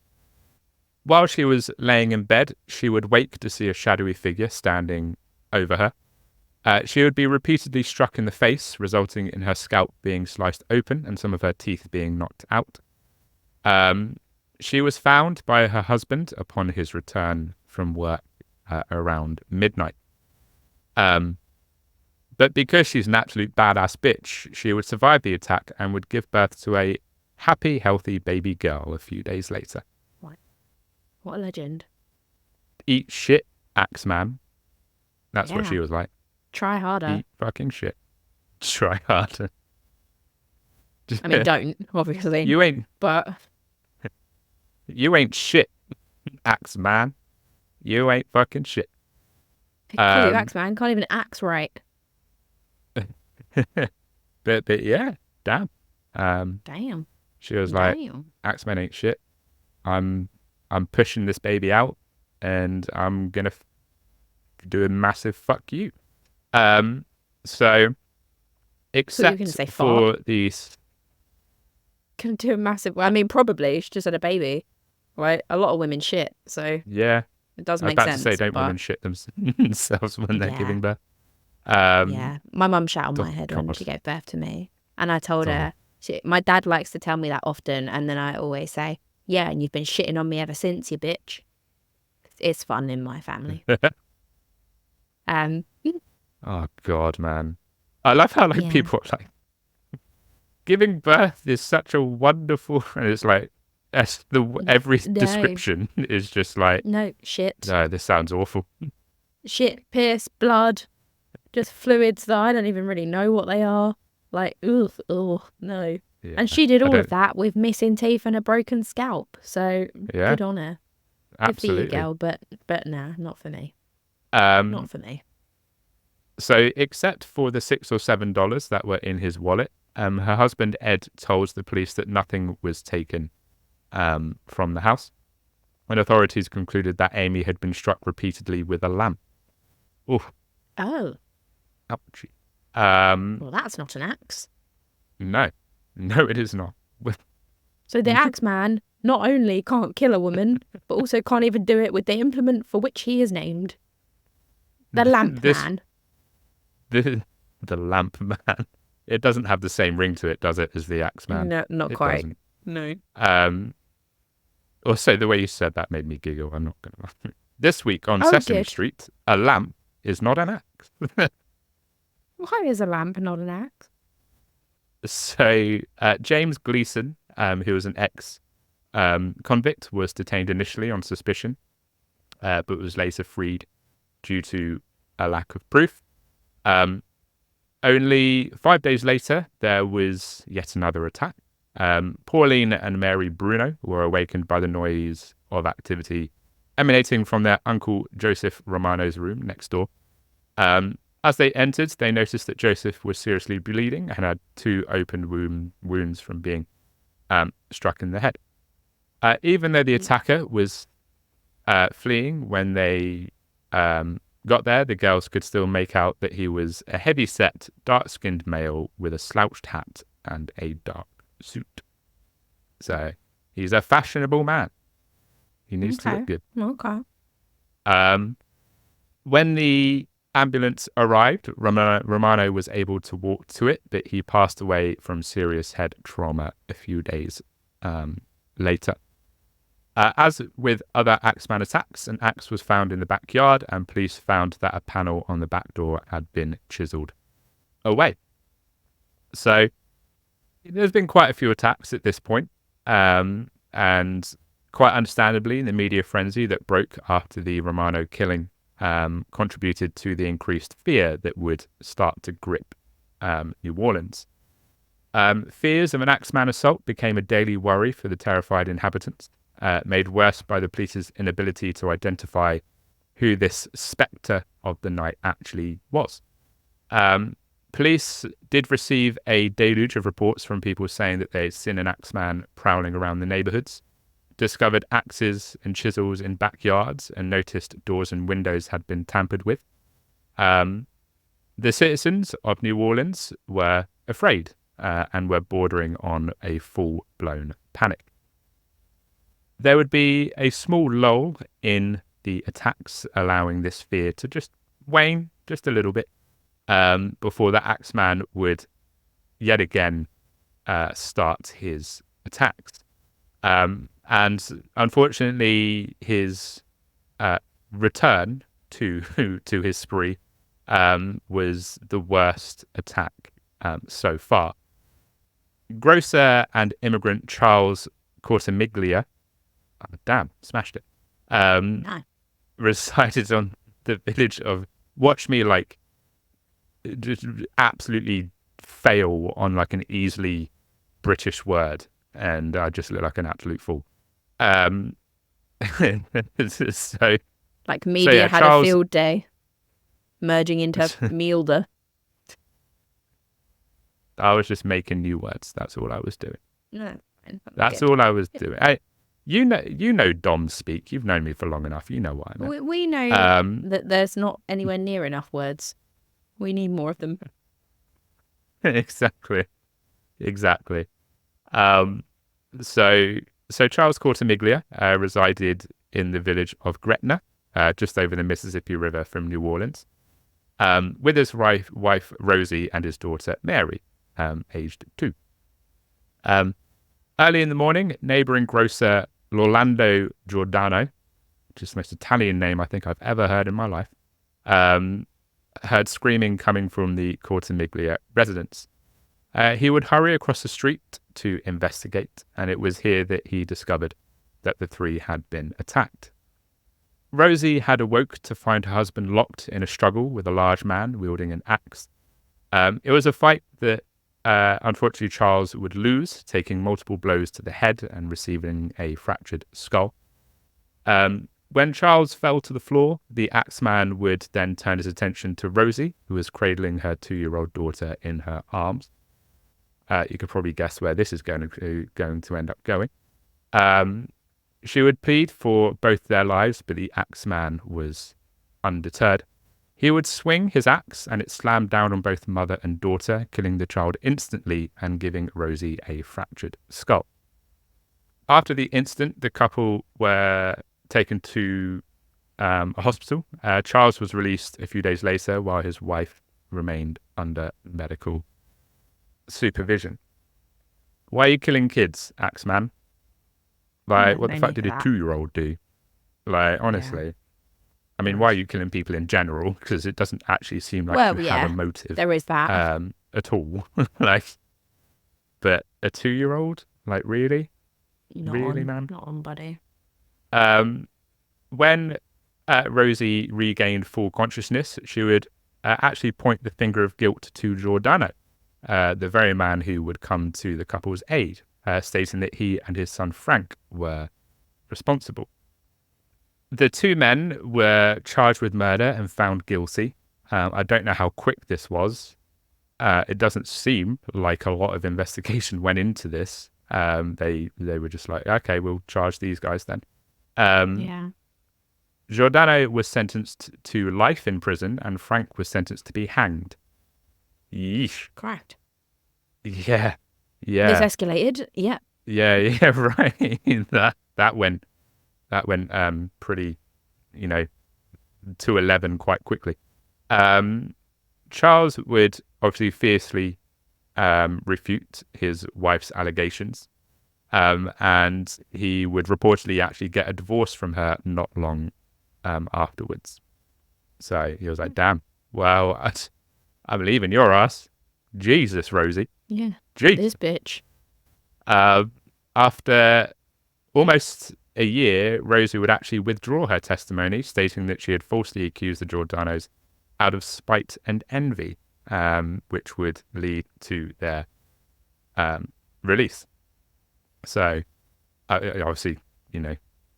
While she was laying in bed, she would wake to see a shadowy figure standing over her. She would be repeatedly struck in the face, resulting in her scalp being sliced open and some of her teeth being knocked out. She was found by her husband upon his return from work around midnight. But because she's an absolute badass bitch, she would survive the attack and would give birth to a happy, healthy baby girl a few days later. What a legend. Eat shit, Axeman. That's what she was like. Try harder. Eat fucking shit. Try harder. I mean, don't, obviously. You ain't shit, Axeman. You ain't fucking shit. Call you Axeman. Can't even axe right. but yeah, damn. Damn. She was like, Axeman ain't shit. I'm pushing this baby out, and I'm gonna do a massive fuck you. So, except for these, gonna do a massive. I mean, probably she just had a baby, right? A lot of women shit, so yeah, it does make sense. I was about to say, don't women shit themselves when they're giving birth? Yeah, my mum shat on my head when she gave birth to me, and I told her. My dad likes to tell me that often, and then I always say, yeah, and you've been shitting on me ever since, you bitch. It's fun in my family. Oh God, man. I love how people are like, giving birth is such a wonderful, and it's like, every description is just like, no, shit. No, this sounds awful. Shit, piss, blood, just fluids that I don't even really know what they are. Like, ugh, no. Yeah, and she did all of that with missing teeth and a broken scalp. So good on her. Absolutely. Good for you, girl, but nah, not for me. Not for me. So except for the $6 or $7 that were in his wallet, her husband Ed told the police that nothing was taken from the house. And authorities concluded that Amy had been struck repeatedly with a lamp. Oof. Oh. Ouchie. Well, that's not an axe. No, it is not. So the Axeman not only can't kill a woman, but also can't even do it with the implement for which he is named. The lamp this, man. the lamp man. It doesn't have the same ring to it, does it, as the Axeman? No, not it quite. Doesn't. No. Also, the way you said that made me giggle. I'm not going to lie. This week on Oh, Sesame good. Street, a lamp is not an axe. Why is a lamp not an axe? So, James Gleason, who was an ex-convict, was detained initially on suspicion, but was later freed due to a lack of proof. Only 5 days later, there was yet another attack. Pauline and Mary Bruno were awakened by the noise of activity emanating from their uncle Joseph Romano's room next door. As they entered, they noticed that Joseph was seriously bleeding and had 2 open wounds from being struck in the head. Even though the attacker was fleeing when they got there, the girls could still make out that he was a heavy-set, dark-skinned male with a slouched hat and a dark suit. So he's a fashionable man. He needs to look good. Okay. When the ambulance arrived, Romano was able to walk to it, but he passed away from serious head trauma a few days later. As with other Axeman attacks, an axe was found in the backyard, and police found that a panel on the back door had been chiseled away. So there's been quite a few attacks at this point, and quite understandably, the media frenzy that broke after the Romano killing contributed to the increased fear that would start to grip New Orleans. Fears of an Axeman assault became a daily worry for the terrified inhabitants, made worse by the police's inability to identify who this spectre of the night actually was. Police did receive a deluge of reports from people saying that they'd seen an Axeman prowling around the neighborhoods, discovered axes and chisels in backyards, and noticed doors and windows had been tampered with. The citizens of New Orleans were afraid and were bordering on a full-blown panic. There would be a small lull in the attacks, allowing this fear to just wane just a little bit before the Axeman would yet again start his attacks. And unfortunately, his return to his spree was the worst attack so far. Grocer and immigrant Charles Cortemiglia, smashed it, Nice. resided on the village of, watch me like just absolutely fail on like an easily British word, and I just look like an absolute fool. So like media had Charles, a field day, merging into Mealder. I was just making new words. That's all I was doing. No, that's all I was doing. You know Dom speak. You've known me for long enough. You know what I mean. We know that there's not anywhere near enough words. We need more of them. Exactly. So Charles Cortemiglia resided in the village of Gretna, just over the Mississippi River from New Orleans, with his wife Rosie and his daughter Mary, aged 2. Early in the morning, neighboring grocer Lorlando Giordano, which is the most Italian name I think I've ever heard in my life, heard screaming coming from the Cortemiglia residence. He would hurry across the street to investigate, and it was here that he discovered that the 3 had been attacked. Rosie had awoke to find her husband locked in a struggle with a large man wielding an axe. It was a fight that unfortunately Charles would lose, taking multiple blows to the head and receiving a fractured skull. When Charles fell to the floor, the Axeman would then turn his attention to Rosie, who was cradling her 2-year-old daughter in her arms. You could probably guess where this is going to end up going. She would plead for both their lives, but the Axeman was undeterred. He would swing his axe, and it slammed down on both mother and daughter, killing the child instantly and giving Rosie a fractured skull. After the incident, the couple were taken to a hospital. Charles was released a few days later while his wife remained under medical supervision. Why are you killing kids, Axeman? Like, what the fuck did a 2-year-old do? Like, honestly. Yeah. I mean, why are you killing people in general? Because it doesn't actually seem like you have a motive. There is that. At all. Like, but a 2-year-old? Like, really? Really, man? Not on, buddy. When Rosie regained full consciousness, she would actually point the finger of guilt to Giordano, the very man who would come to the couple's aid, stating that he and his son Frank were responsible. The 2 men were charged with murder and found guilty. I don't know how quick this was. It doesn't seem like a lot of investigation went into this. They were just like, okay, we'll charge these guys then. Yeah. Giordano was sentenced to life in prison and Frank was sentenced to be hanged. Yeesh. Correct. Yeah. This escalated. Yeah. Yeah, right. That went pretty, 2-11 quite quickly. Charles would obviously fiercely refute his wife's allegations. And he would reportedly actually get a divorce from her not long afterwards. So he was like, damn, well, I'm leaving your ass. Jesus, Rosie. Yeah. Jeez. This bitch. After almost a year, Rosie would actually withdraw her testimony, stating that she had falsely accused the Giordanos out of spite and envy, which would lead to their release. So, obviously,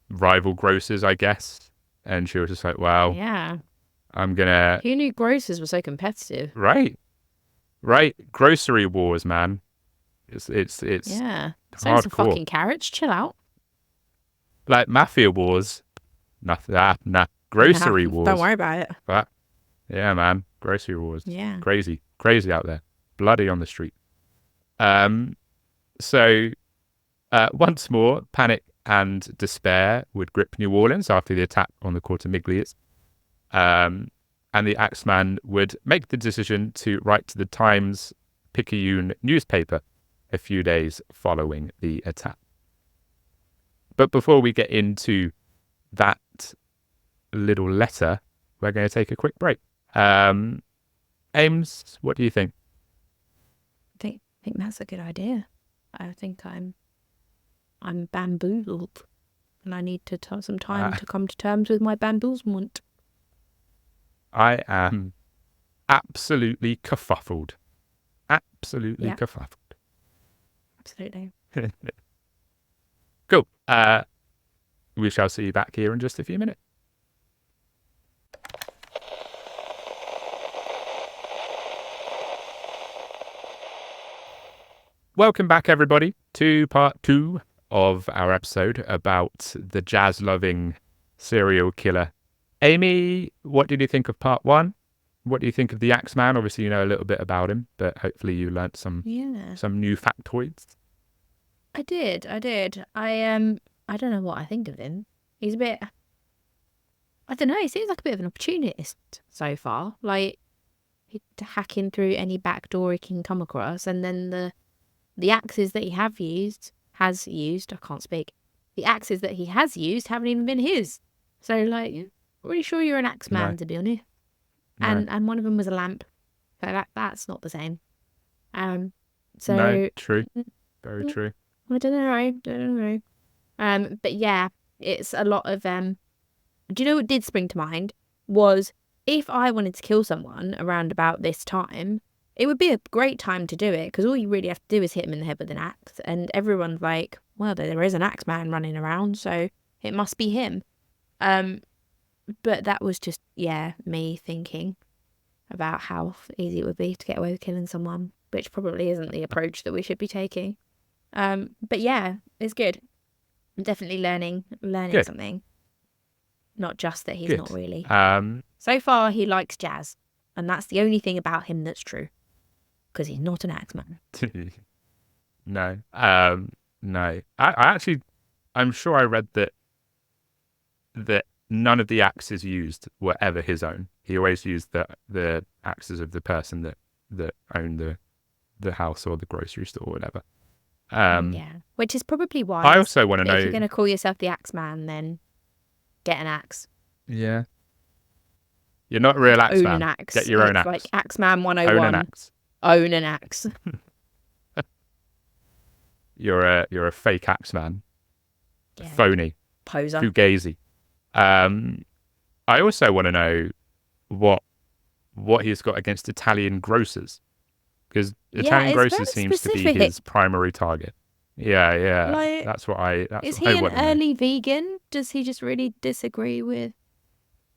rival grocers, I guess. And she was just like, well, yeah, I'm going to... Who knew grocers were so competitive? Right. Grocery wars, man. It's yeah. Same some fucking carrots. Chill out. Like mafia wars. Nah. Grocery wars. Don't worry about it. But, yeah, man. Grocery wars. Yeah. Crazy out there. Bloody on the street. So, once more, panic and despair would grip New Orleans after the attack on the Cortemiglias. And the Axeman would make the decision to write to the Times-Picayune newspaper a few days following the attack. But before we get into that little letter, we're going to take a quick break. Ames, what do you think? I think that's a good idea. I think I'm bamboozled, and I need to some time to come to terms with my bamboozlement. I am absolutely kerfuffled. Kerfuffled. Absolutely. Cool. We shall see you back here in just a few minutes. Welcome back, everybody, to part 2 of our episode about the jazz-loving serial killer. Amy, what did you think of part 1? What do you think of the Axeman? Obviously, you know a little bit about him, but hopefully you learnt some new factoids. I did. I don't know what I think of him. He's a bit... I don't know, he seems like a bit of an opportunist so far. Like, he's hacking through any back door he can come across, and then the axes that he has used, I can't speak. The axes that he has used haven't even been his. So, like, I'm really sure you're an Axeman, to be honest. No. And one of them was a lamp. So that's not the same. So no, true. Very true. I don't know. But yeah, it's a lot of do you know what did spring to mind was if I wanted to kill someone around about this time, it would be a great time to do it because all you really have to do is hit him in the head with an axe, and everyone's like, well, there is an Axeman running around, so it must be him. But that was just me thinking about how easy it would be to get away with killing someone, which probably isn't the approach that we should be taking. But yeah, it's good. I'm definitely learning good. Something. Not just that he's good. Not really. So far, he likes jazz, and that's the only thing about him that's true, because he's not an Axeman. No. No. I actually, I'm sure I read that none of the axes used were ever his own. He always used the axes of the person that owned the house or the grocery store or whatever. Yeah, which is probably wise. I also want to know, if you're going to call yourself the Axeman, then get an axe. Yeah. You're not a real Axeman. Own an axe. Get your own it's axe. Like Axeman 101. Own an axe. Own an axe. You're a fake Axeman. Yeah. Phony. Poser. Fugazi. I also want to know what he's got against Italian grocers, because Italian grocers seems to be his primary target. Yeah. Like, that's what I. Is he an early vegan? Does he just really disagree with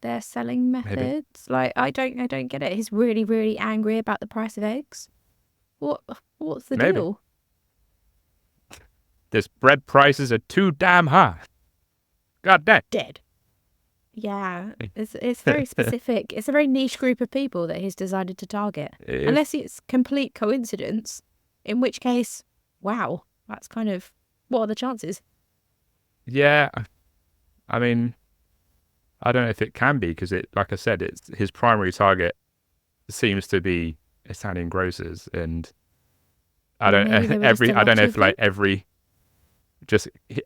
their selling methods? Maybe. Like, I don't get it. He's really, really angry about the price of eggs. What's the deal? This bread prices are too damn high. God damn. Dead. Yeah, it's very specific. It's a very niche group of people that he's decided to target. Unless it's complete coincidence, in which case, wow, that's kind of, what are the chances? Yeah, I mean, I don't know if it can be, because like I said, it's his primary target seems to be Italian grocers, and I don't know if like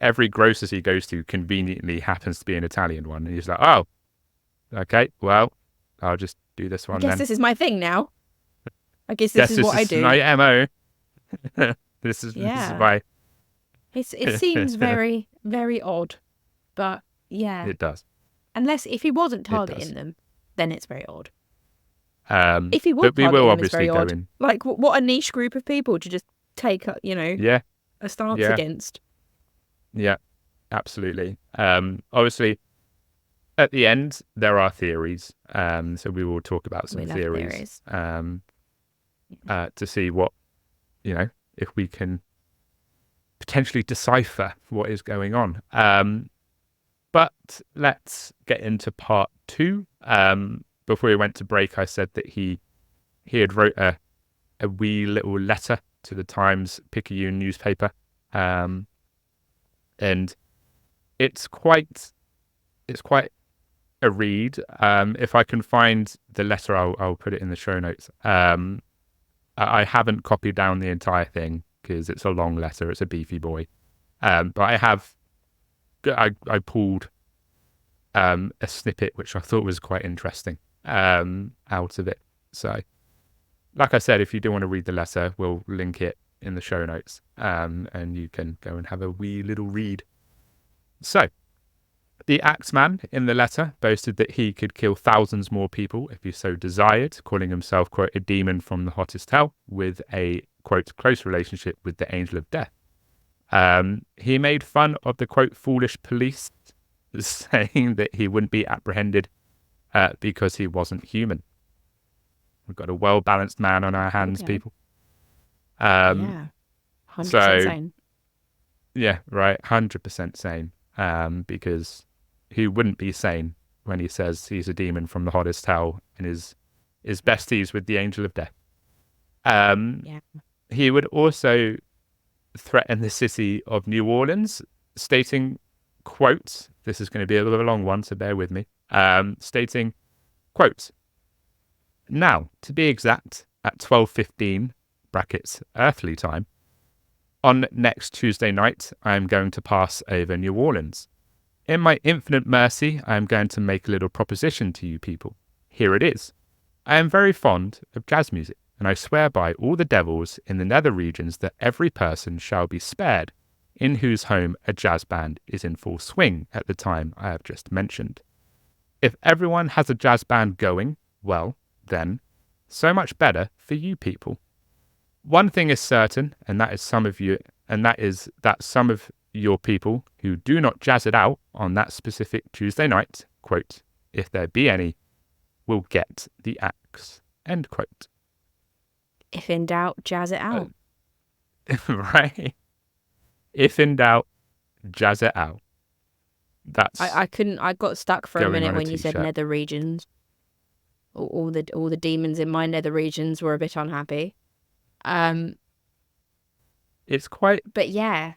every grocers he goes to conveniently happens to be an Italian one, and he's like, oh, okay, well, I'll just do this one. I guess this is my thing now. I guess this is what I do. My MO. This is my. It seems very, very odd, but yeah, it does. Unless if he wasn't targeting them, then it's very odd. If he was targeting them, it's very odd. Like, what a niche group of people to just take, a stance against. Yeah, absolutely. Obviously, at the end, there are theories. So we will talk about some theories. To see what, if we can potentially decipher what is going on. But let's get into part 2. Before we went to break, I said that he had wrote a wee little letter to the Times-Picayune newspaper. And it's quite a read. If I can find the letter, I'll put it in the show notes. I haven't copied down the entire thing because it's a long letter. It's a beefy boy. But I pulled a snippet which I thought was quite interesting out of it. So, like I said, if you do want to read the letter, we'll link it in the show notes, and you can go and have a wee little read. So, the Axeman in the letter boasted that he could kill thousands more people if he so desired, calling himself, quote, a demon from the hottest hell with a, quote, close relationship with the angel of death. He made fun of the, quote, foolish police, saying that he wouldn't be apprehended because he wasn't human. We've got a well-balanced man on our hands, people. 100% sane. Yeah, right, 100% sane. Because who wouldn't be sane when he says he's a demon from the hottest hell and is besties with the angel of death? He would also threaten the city of New Orleans, stating, quote, this is going to be a little long one, so bear with me, stating, quote, now, to be exact, at 12:15, brackets, earthly time, on next Tuesday night, I am going to pass over New Orleans. In my infinite mercy, I am going to make a little proposition to you people. Here it is. I am very fond of jazz music, and I swear by all the devils in the nether regions that every person shall be spared, in whose home a jazz band is in full swing at the time I have just mentioned. If everyone has a jazz band going, well, then, so much better for you people. One thing is certain, and that is that some of your people who do not jazz it out on that specific Tuesday night, quote, if there be any, will get the axe, end quote. If in doubt, jazz it out. Right. If in doubt, jazz it out. That's I got stuck for a minute when you said nether regions. All the demons in my nether regions were a bit unhappy. It's quite, but yeah,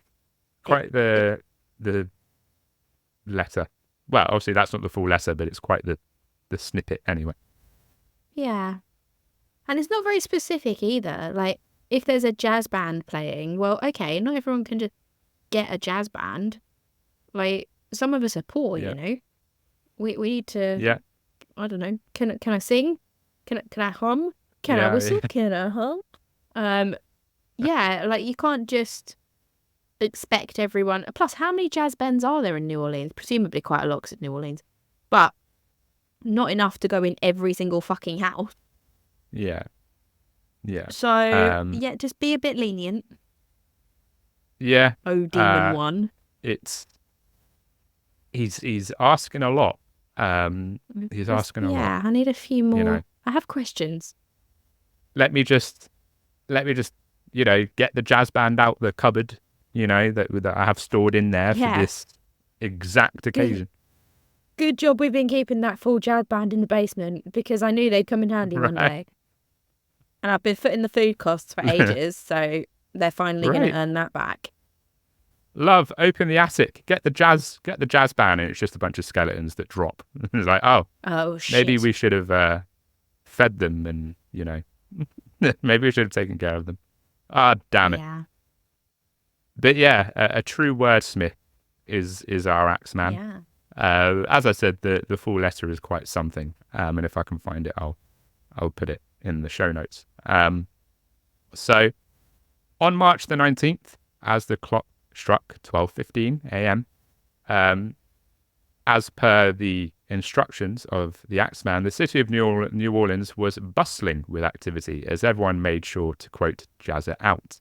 quite the letter well, obviously that's not the full letter, but it's quite the snippet anyway. Yeah. And it's not very specific either. Like, if there's a jazz band playing, well, okay, not everyone can just get a jazz band. Like, some of us are poor, Yeah. you know? We need to, Yeah. I don't know, can I sing? Can I hum? Can I Yeah, whistle? yeah. Can I hum? Yeah, like, you can't just expect everyone. Plus, how many jazz bands are there in New Orleans? Presumably quite a lot 'cause it's New Orleans. But not enough to go in every single fucking house. Yeah. Yeah. So, yeah, just be a bit lenient. Yeah. Oh, Demon One. He's asking a lot. He's asking a lot. Yeah, I need a few more. You know. I have questions. Let me just, you know, get the jazz band out the cupboard, you know, that I have stored in there for this exact occasion. Good job we've been keeping that full jazz band in the basement, because I knew they'd come in handy one day. And I've been footing the food costs for ages, so they're finally going to earn that back. Love, open the attic, get the jazz band, and it's just a bunch of skeletons that drop. It's like, oh shit. Maybe we should have fed them, and you know, maybe we should have taken care of them. Damn it. Yeah. But yeah, a true wordsmith is our Axeman. Yeah. As I said, the full letter is quite something. And if I can find it, I'll put it in the show notes. So on March the 19th, as the clock struck 12:15 a.m., as per the instructions of the Axeman, the city of New Orleans was bustling with activity as everyone made sure to, quote, jazz it out.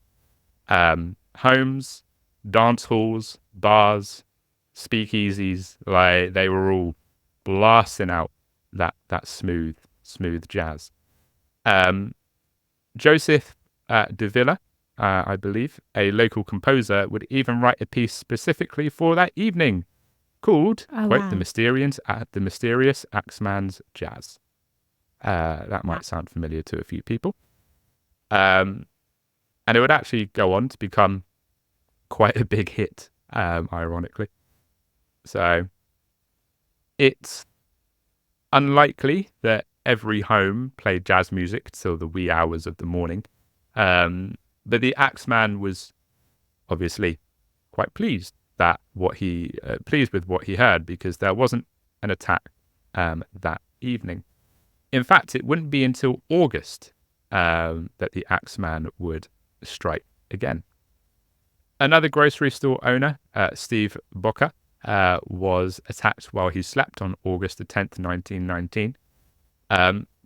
Homes, dance halls, bars, speakeasies, like they were all blasting out that smooth jazz. Joseph de Villa, I believe, a local composer, would even write a piece specifically for that evening called, quote, the mysterious Axeman's Jazz. That might sound familiar to a few people. And it would actually go on to become quite a big hit, ironically. So it's unlikely that every home played jazz music till the wee hours of the morning. But the Axeman was obviously quite pleased with what he heard, because there wasn't an attack that evening. In fact, it wouldn't be until August that the Axeman would strike again. Another grocery store owner, Steve Bocca, was attacked while he slept on August the 10th, 1919.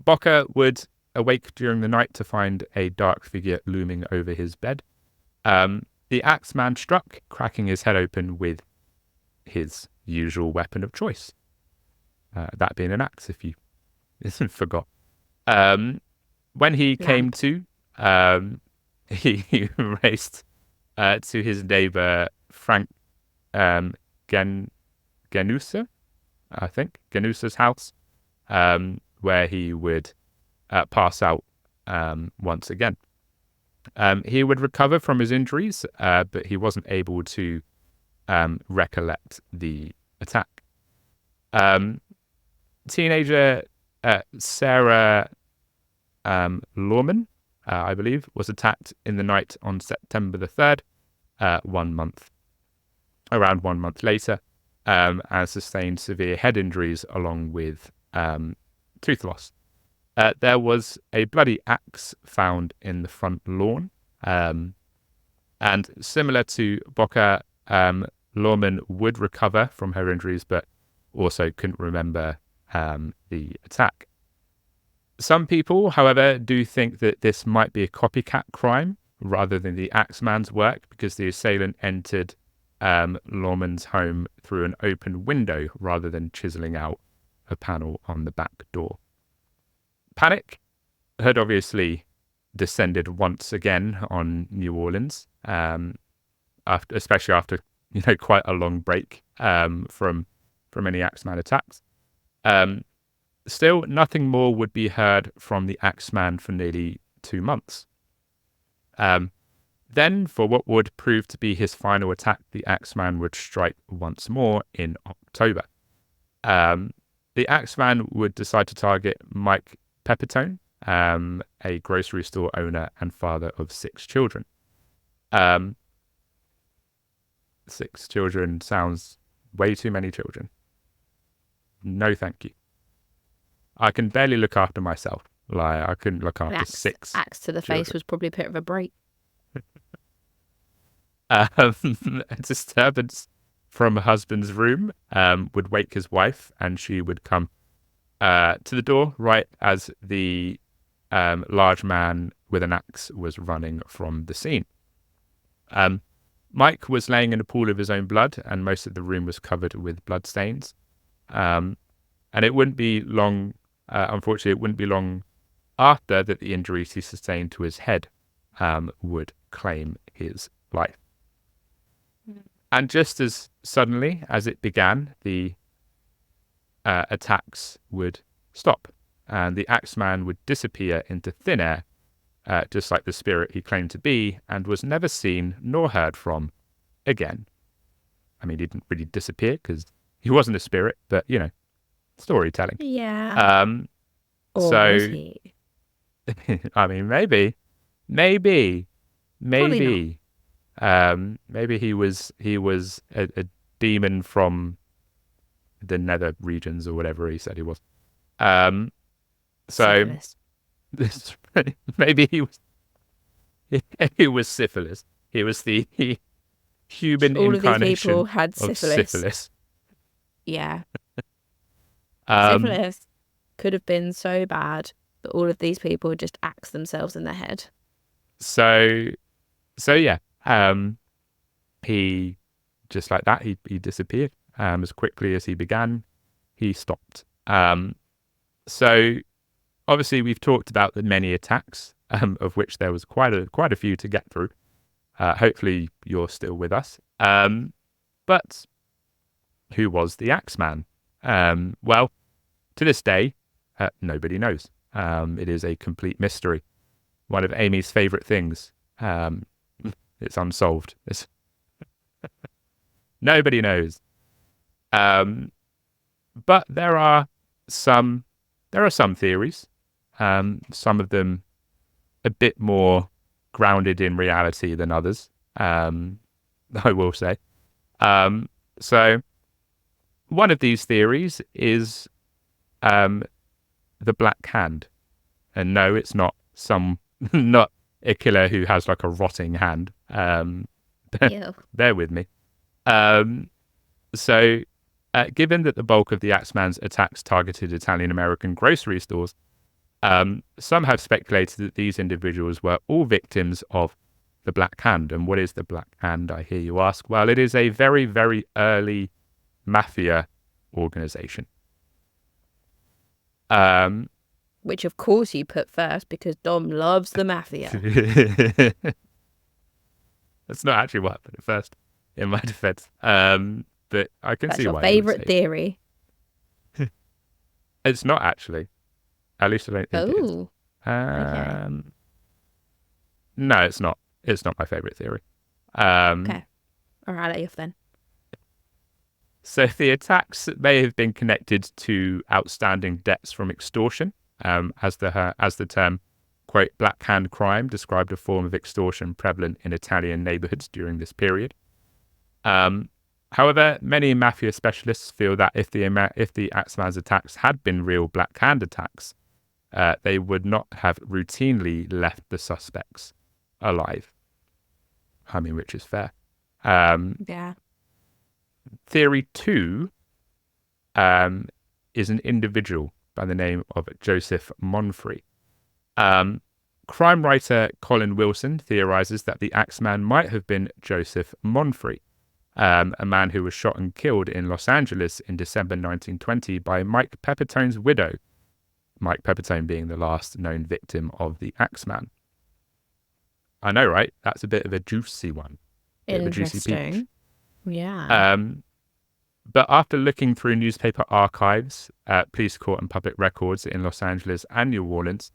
Bocca would awake during the night to find a dark figure looming over his bed. The Axeman struck, cracking his head open with his usual weapon of choice. That being an axe, if you forgot. When he came to, he raced to his neighbor Frank Genusa, I think, Genusa's house, where he would pass out once again. He would recover from his injuries, but he wasn't able to recollect the attack. Teenager Sarah Lorman, I believe, was attacked in the night on September the 3rd, around 1 month later, and sustained severe head injuries along with tooth loss. There was a bloody axe found in the front lawn, and similar to Bocca, Lorman would recover from her injuries, but also couldn't remember the attack. Some people, however, do think that this might be a copycat crime rather than the Axeman's work, because the assailant entered Lorman's home through an open window rather than chiseling out a panel on the back door. Panic had obviously descended once again on New Orleans, especially after quite a long break from any Axeman attacks. Still, nothing more would be heard from the Axeman for nearly 2 months. Then, for what would prove to be his final attack, the Axeman would strike once more in October. The Axeman would decide to target Mike Pepitone, a grocery store owner and father of 6 children. 6 children sounds way too many children. No, thank you. I can barely look after myself. Like, I couldn't look after 6 axe to the children. face was probably a bit of a break. A disturbance from a husband's room would wake his wife, and she would come to the door right as the large man with an axe was running from the scene. Mike was laying in a pool of his own blood, and most of the room was covered with bloodstains. And it wouldn't be long, unfortunately, it wouldn't be long after that the injuries he sustained to his head would claim his life. And just as suddenly as it began, the attacks would stop, and the Axeman would disappear into thin air, just like the spirit he claimed to be, and was never seen nor heard from again. I mean, he didn't really disappear because he wasn't a spirit, but, you know, storytelling. Yeah. Or so, was he? I mean, maybe. Maybe he was a demon from the nether regions or whatever he said he was. Syphilis. Maybe he was syphilis. He was the human all incarnation of these people had of syphilis. Yeah. Um, Syphilis could have been so bad that all of these people just axed themselves in the head. So yeah. He just like that. He disappeared. As quickly as he began, he stopped. So obviously we've talked about the many attacks, of which there was quite a few to get through. Hopefully you're still with us. But who was the Axeman? Well, to this day, nobody knows. It is a complete mystery. One of Amy's favourite things. It's unsolved. Nobody knows. But there are some theories. Some of them a bit more grounded in reality than others. I will say. So one of these theories is the Black Hand, and no, it's not not a killer who has like a rotting hand. Bear with me. So, given that the bulk of the Axeman's attacks targeted Italian-American grocery stores, some have speculated that these individuals were all victims of the Black Hand. And what is the Black Hand, I hear you ask? Well, it is a very, very early mafia organization. Which, of course, you put first because Dom loves the mafia. That's not actually what I put it first, in my defense. But I can see why. That's your favourite theory. It's not actually. At least I don't think it is. Okay. No, it's not. It's not my favourite theory. Okay. All right, let you off then. So the attacks may have been connected to outstanding debts from extortion, as the term, quote, Black Hand crime described a form of extortion prevalent in Italian neighbourhoods during this period. However, many mafia specialists feel that if the Axeman's attacks had been real Black Hand attacks, they would not have routinely left the suspects alive. I mean, which is fair. Yeah. Theory 2 is an individual by the name of Joseph Monfrey. Crime writer Colin Wilson theorizes that the Axeman might have been Joseph Monfrey, a man who was shot and killed in Los Angeles in December 1920 by Mike Pepitone's widow, Mike Pepitone being the last known victim of the Axeman. I know, right? That's a bit of a juicy one. Interesting. Yeah. But after looking through newspaper archives, police court and public records in Los Angeles and New Orleans,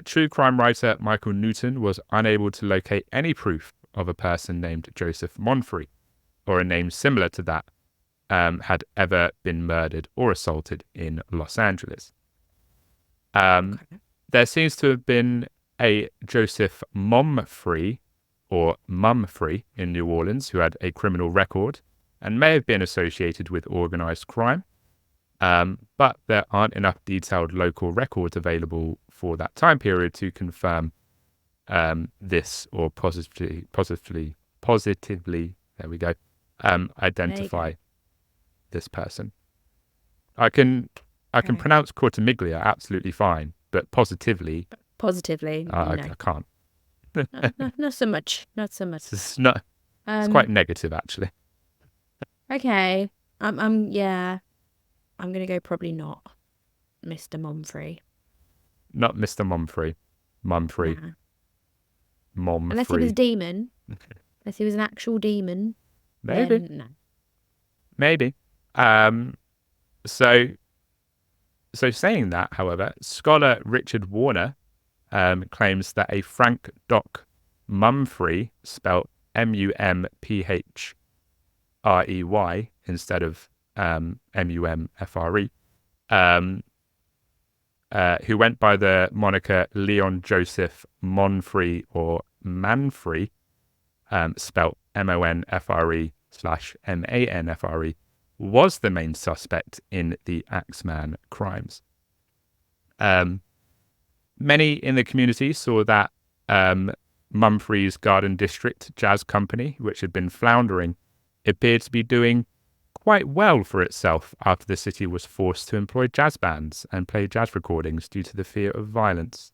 true crime writer Michael Newton was unable to locate any proof of a person named Joseph Monfrey, or a name similar to that, had ever been murdered or assaulted in Los Angeles. There seems to have been a Joseph Mumfree in New Orleans who had a criminal record and may have been associated with organized crime. But there aren't enough detailed local records available for that time period to confirm this or positively, there we go, identify this person. I can pronounce Cortemiglia absolutely fine, but positively, no. I can't. Not so much. It's quite negative, actually. Okay. I'm gonna go probably not Mr. Mumfree. Not Mr. Mumfree. Mumfree. Nah. Mumfree. Unless he was a demon. Unless he was an actual demon. Maybe. Then, no. Maybe. So saying that, however, scholar Richard Warner claims that a Frank Doc Mumfree, spelt Mumprey instead of Mumfre, who went by the moniker Leon Joseph Monfrey or Manfrey, spelt Monfre/Manfre, was the main suspect in the Axeman crimes. Many in the community saw that Mumfree's Garden District Jazz Company, which had been floundering, appeared to be doing quite well for itself after the city was forced to employ jazz bands and play jazz recordings due to the fear of violence.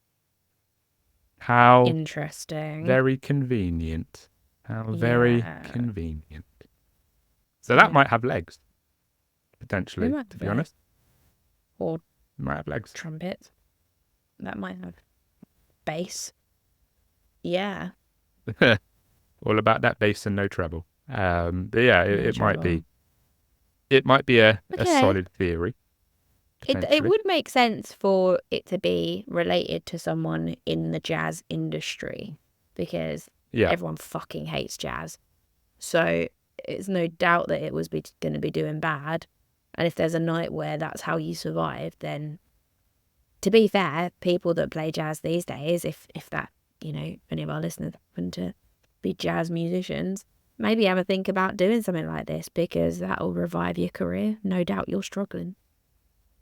How interesting. Very convenient. How very convenient. So that might have legs, potentially, to be honest. Or it might have legs. Trumpet. That might have bass. Yeah. All about that bass and no treble. But yeah, it might be. It might be a solid theory. It would make sense for it to be related to someone in the jazz industry because everyone fucking hates jazz. So it's no doubt that it was going to be doing bad. And if there's a night where that's how you survive, then to be fair, people that play jazz these days, if that, any of our listeners happen to be jazz musicians, maybe have a think about doing something like this because that'll revive your career. No doubt you're struggling.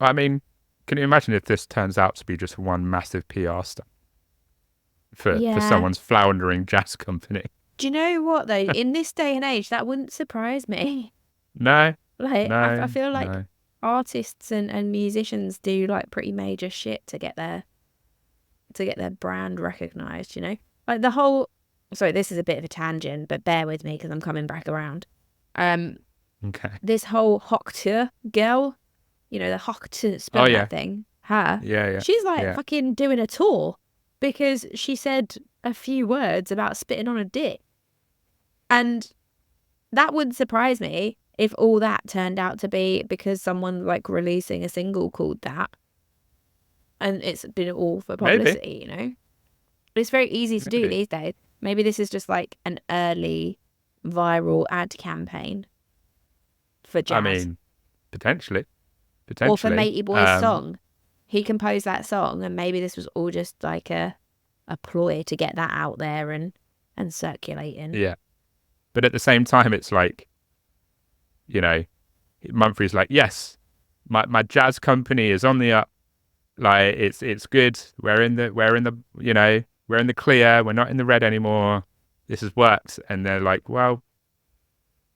I mean, can you imagine if this turns out to be just one massive PR stunt for someone's floundering jazz company? Do you know what, though? In this day and age, that wouldn't surprise me. No. I feel like artists and musicians do like pretty major shit to get their brand recognised, Like the whole... Sorry, this is a bit of a tangent, but bear with me because I'm coming back around. Okay. This whole Hockter girl, the Hockter spell that thing, her. Yeah. She's like fucking doing a tour because she said a few words about spitting on a dick. And that wouldn't surprise me if all that turned out to be because someone like releasing a single called that. And it's been all for publicity, It's very easy to do these days. Maybe this is just like an early viral ad campaign for jazz. I mean, potentially. Or for Matey Boy's song. He composed that song and maybe this was all just like a ploy to get that out there and circulating. Yeah. But at the same time, it's like, Mumfree's like, yes, my jazz company is on the up. Like it's good. We're in the we're in the clear. We're not in the red anymore. This has worked. And they're like, well,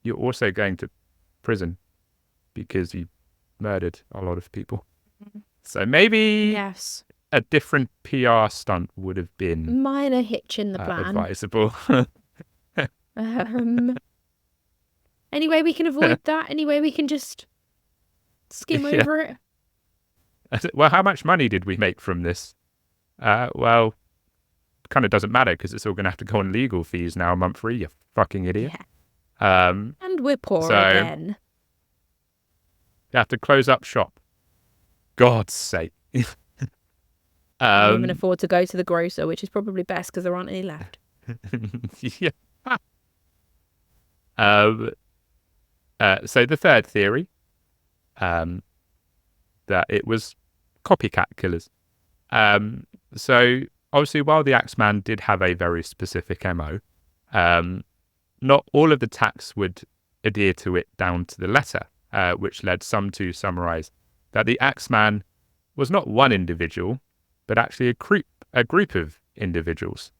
you're also going to prison because you murdered a lot of people. So maybe a different PR stunt would have been minor hitch in the plan. Advisable. Any way we can avoid that? Any way we can just skim over it? Well, how much money did we make from this? Well, kind of doesn't matter because it's all going to have to go on legal fees now a month free, you fucking idiot. Yeah. And we're poor again. You have to close up shop. God's sake. Can't even afford to go to the grocer, which is probably best because there aren't any left. Yeah. So the third theory, that it was copycat killers. So obviously, while the Axeman did have a very specific MO, not all of the attacks would adhere to it down to the letter, which led some to summarize that the Axeman was not one individual, but actually a group of individuals,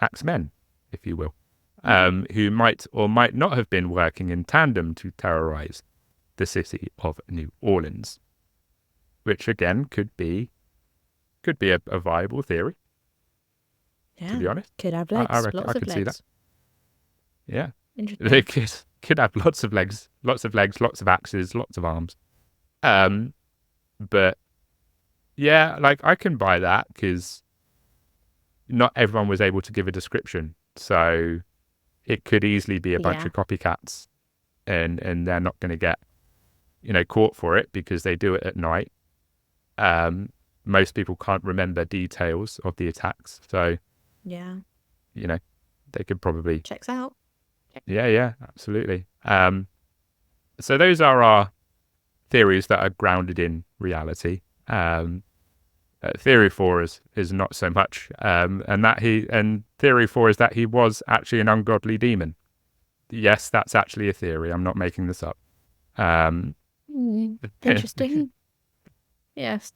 Axemen, if you will, who might or might not have been working in tandem to terrorize the city of New Orleans, which again could be a viable theory. Yeah, to be honest, could have legs. I Lots of could legs. see that. Yeah, Interesting. they could have lots of legs, lots of axes, lots of arms. But yeah, like I can buy that because not everyone was able to give a description, so it could easily be a bunch of copycats, and they're not going to get caught for it because they do it at night. Most people can't remember details of the attacks, so yeah, they could probably checks out. Yeah, absolutely. So those are our theories that are grounded in reality. Theory 4 is not so much, and theory 4 is that he was actually an ungodly demon. Yes, that's actually a theory. I'm not making this up. Interesting. Yes.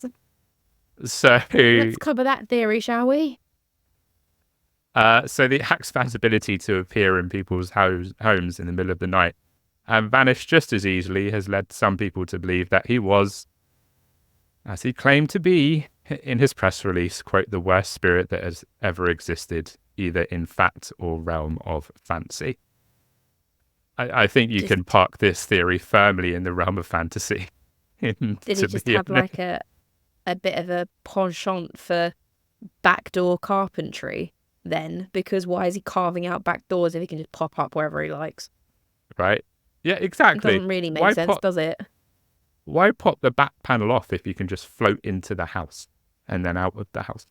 So let's cover that theory, shall we? So the Axeman's ability to appear in people's homes in the middle of the night and vanish just as easily has led some people to believe that he was, as he claimed to be in his press release, quote, the worst spirit that has ever existed, either in fact or realm of fancy. I think you can park this theory firmly in the realm of fantasy. Did he just have like a bit of a penchant for backdoor carpentry then? Because why is he carving out back doors if he can just pop up wherever he likes? Right. Yeah, exactly. It doesn't really make sense, does it? Why pop the back panel off if you can just float into the house and then out of the house?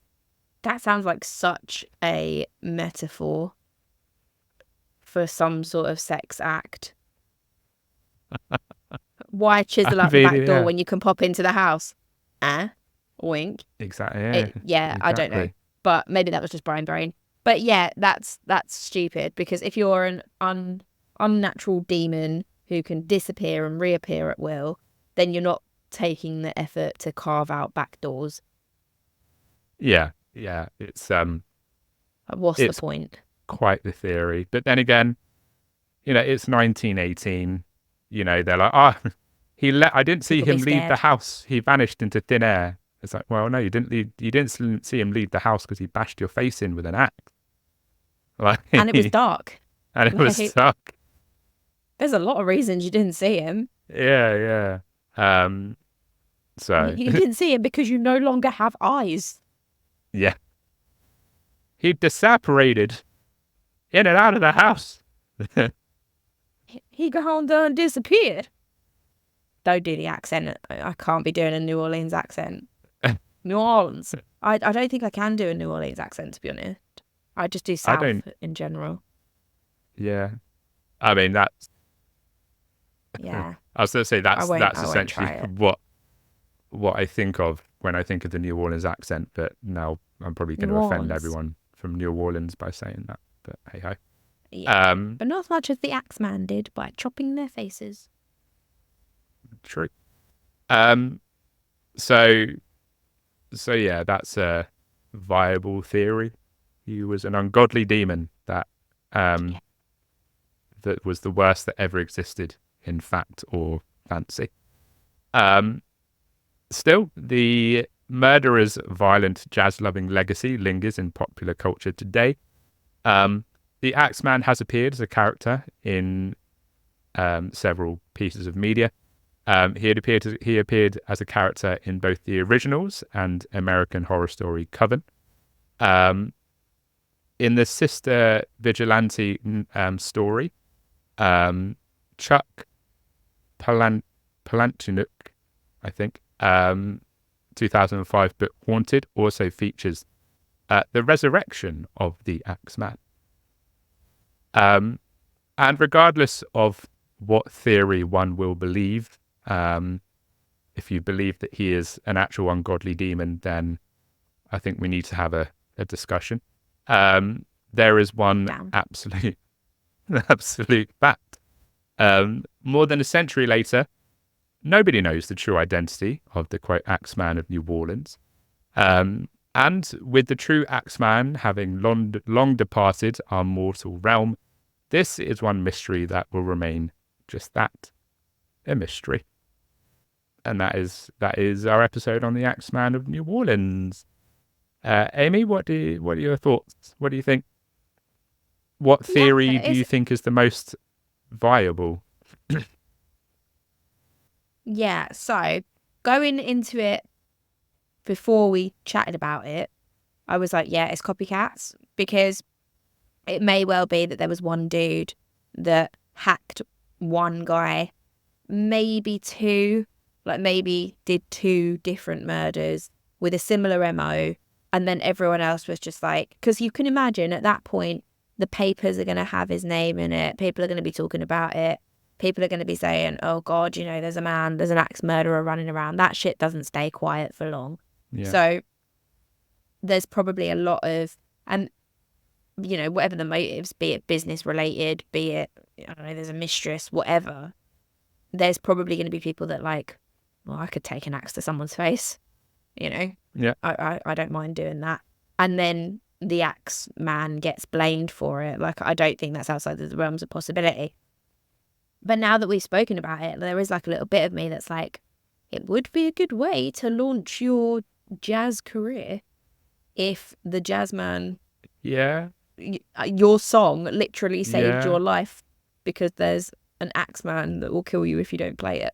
That sounds like such a metaphor for some sort of sex act. Why chisel out the back door when you can pop into the house? Wink. Exactly. Yeah, exactly. I don't know. But maybe that was just Brian Brain. But yeah, that's stupid, because if you're an unnatural demon who can disappear and reappear at will, then you're not taking the effort to carve out back doors. Yeah. It's what's the point? Quite the theory. But then again, it's 1918. They're like, I didn't see him leave the house. He vanished into thin air. It's like, well, no, you didn't see him leave the house because he bashed your face in with an axe. And it was dark. Dark. There's a lot of reasons you didn't see him. Yeah. So you didn't see him because you no longer have eyes. Yeah. He disapparated in and out of the house. He gone there and disappeared. Don't do the accent. I can't be doing a New Orleans accent. New Orleans. I don't think I can do a New Orleans accent, to be honest. I just do South in general. Yeah. I mean, that's... Yeah. I was going to say that's essentially what I think of when I think of the New Orleans accent, but now I'm probably going to offend everyone from New Orleans by saying that. But hey-ho. Yeah. But not as much as the Axeman did by chopping their faces. True. So yeah, that's a viable theory. He was an ungodly demon that was the worst that ever existed in fact or fancy. Still, the murderer's violent, jazz-loving legacy lingers in popular culture today. The Axeman has appeared as a character in several pieces of media. He appeared as a character in both the originals and American Horror Story Coven. In the Sister Vigilante story, Chuck Palahniuk, I think, 2005 book Haunted also features the resurrection of the Axeman. And regardless of what theory one will believe. If you believe that he is an actual ungodly demon, then I think we need to have a discussion. There is one absolute fact. More than a century later, nobody knows the true identity of the quote Axeman of New Orleans. And with the true Axeman having long departed our mortal realm, this is one mystery that will remain just that, a mystery. And that is our episode on the Axeman of New Orleans. Amy, what are your thoughts? What do you think? What theory do you think is the most viable? Yeah, so going into it, before we chatted about it, I was like, yeah, it's copycats, because it may well be that there was one dude that hacked one guy, maybe two, like maybe did two different murders with a similar MO, and then everyone else was just like, because you can imagine at that point, the papers are going to have his name in it, people are going to be talking about it, people are going to be saying, oh God, there's an axe murderer running around. That shit doesn't stay quiet for long. Yeah. So there's probably a lot of, and whatever the motives, be it business related, be it, I don't know, there's a mistress, whatever, there's probably going to be people that like, well, I could take an axe to someone's face, Yeah. I don't mind doing that. And then the axe man gets blamed for it. Like, I don't think that's outside of the realms of possibility. But now that we've spoken about it, there is like a little bit of me that's like, it would be a good way to launch your jazz career if the jazz man, your song literally saved your life, because there's an axe man that will kill you if you don't play it.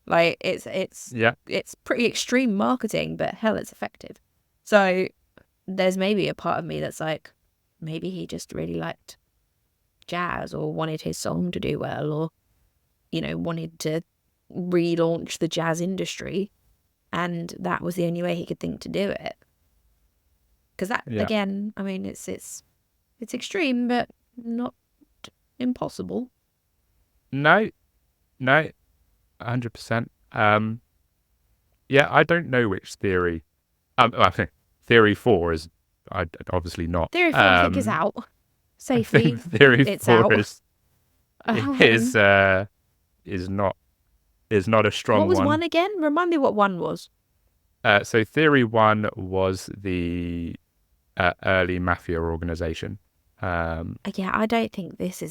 Like, it's pretty extreme marketing, but hell, it's effective. So there's maybe a part of me that's like, maybe he just really liked jazz, or wanted his song to do well, or wanted to relaunch the jazz industry, and that was the only way he could think to do it. Because that, again, I mean, it's extreme, but not impossible. No, 100%. I don't know which theory. I think theory 4 is obviously not. Theory 4 I think is out safely. Theory it's 4 out. is not a strong one. What was one again? Remind me what one was. So theory 1 was the early mafia organization. I don't think this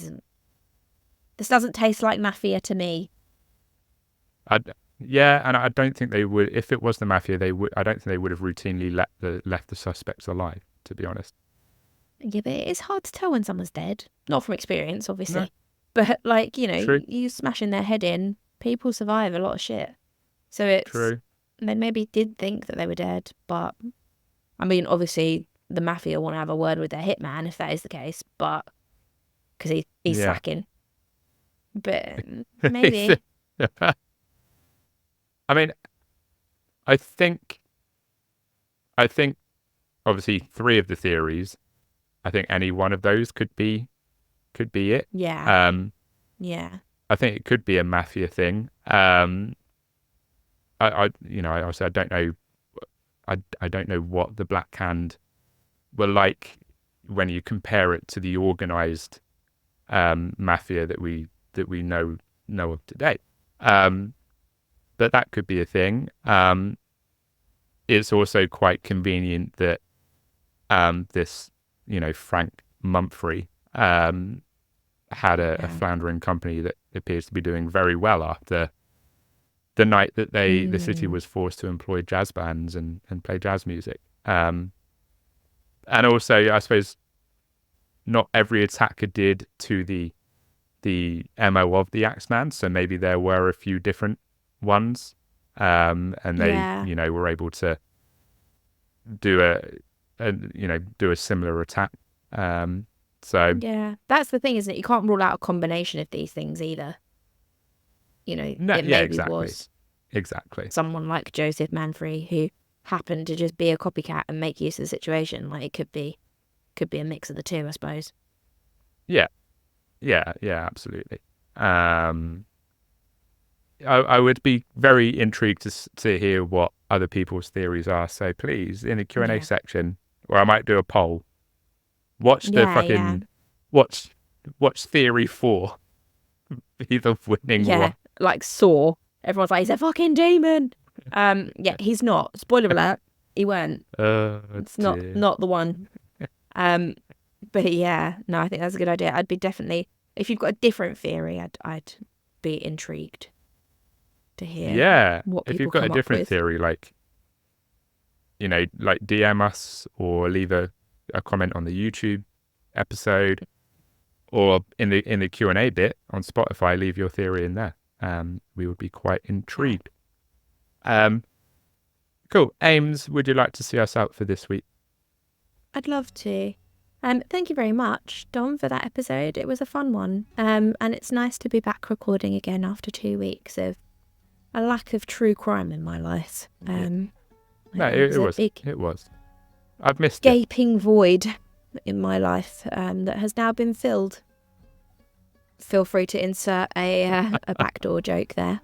doesn't taste like mafia to me. And I don't think they would. If it was the mafia, I don't think they would have routinely left the suspects alive, to be honest. Yeah, but it's hard to tell when someone's dead. Not from experience, obviously. No. But like, you smashing their head in, people survive a lot of shit. So it's true. They maybe did think that they were dead, but I mean, obviously the mafia want to have a word with their hitman if that is the case, but because he's slacking. But maybe. I mean, I think obviously 3 of the theories, I think any one of those could be it. Yeah. I think it could be a mafia thing. I also don't know. I don't know what the Black Hand were like when you compare it to the organized mafia that we know of today. But that could be a thing. It's also quite convenient that this, Frank Mumphrey had a floundering company that appears to be doing very well after the night that the city was forced to employ jazz bands and play jazz music. And also, I suppose, not every attacker did to the MO of the Axeman, so maybe there were a few different ones, and they were able to do a similar attack. So that's the thing, isn't it? You can't rule out a combination of these things either. Was exactly someone like Joseph Manfrey who happened to just be a copycat and make use of the situation. Like, it could be a mix of the two, I suppose. Yeah, absolutely. I would be very intrigued to hear what other people's theories are. So please, in the Q&A section, or I might do a poll. Watch theory 4 be the winning one. Like Saw. Everyone's like, he's a fucking demon. He's not. Spoiler alert, he weren't. It's not the one. But yeah, no, I think that's a good idea. I'd be definitely, if you've got a different theory, I'd be intrigued to hear what people if you've got a different theory, like DM us or leave a comment on the YouTube episode, or in the Q&A bit on Spotify, leave your theory in there. We would be quite intrigued. Cool. Ames, would you like to see us out for this week? I'd love to. Thank you very much, Dom, for that episode. It was a fun one. And it's nice to be back recording again after 2 weeks of a lack of true crime in my life. No, it was. I've missed gaping void in my life that has now been filled. Feel free to insert a backdoor joke there.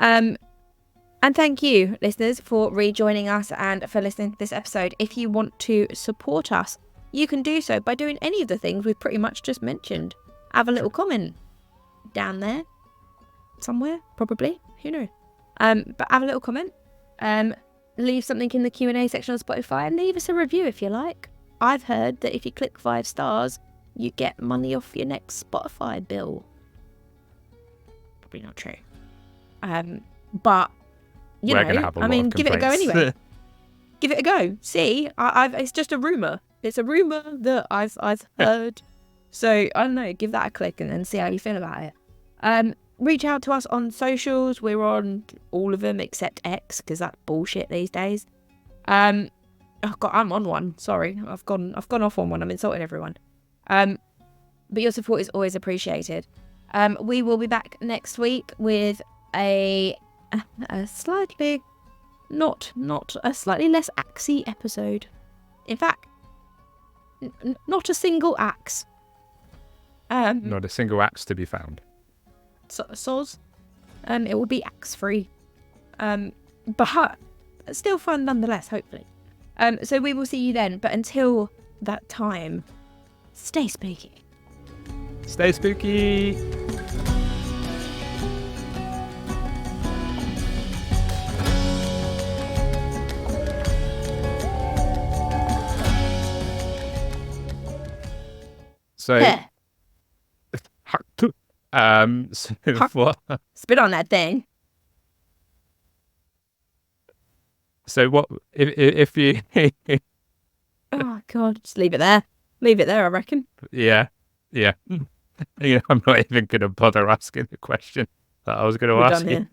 And thank you, listeners, for rejoining us and for listening to this episode. If you want to support us, you can do so by doing any of the things we've pretty much just mentioned. Have a little comment down there somewhere, probably. Who knows? But have a little comment. Leave something in the Q&A section on Spotify and leave us a review if you like. I've heard that if you click 5 stars, you get money off your next Spotify bill. Probably not true. But you know, I mean, give it a go anyway. Give it a go. See, it's just a rumor. It's a rumor that I've heard. So I don't know. Give that a click and then see how you feel about it. Reach out to us on socials. We're on all of them except X because that's bullshit these days. Oh God, I'm on one. Sorry, I've gone off on one. I'm insulting everyone. But your support is always appreciated. We will be back next week with a slightly not a slightly less axey episode. In fact, not a single axe. Not a single axe to be found. Soz. It will be axe free. But still fun nonetheless, hopefully. So we will see you then. But until that time, stay spooky. Stay spooky. So, what? Spit on that thing. So what if you? Oh God, just leave it there. Leave it there, I reckon. Yeah. I'm not even going to bother asking the question that I was going to ask you.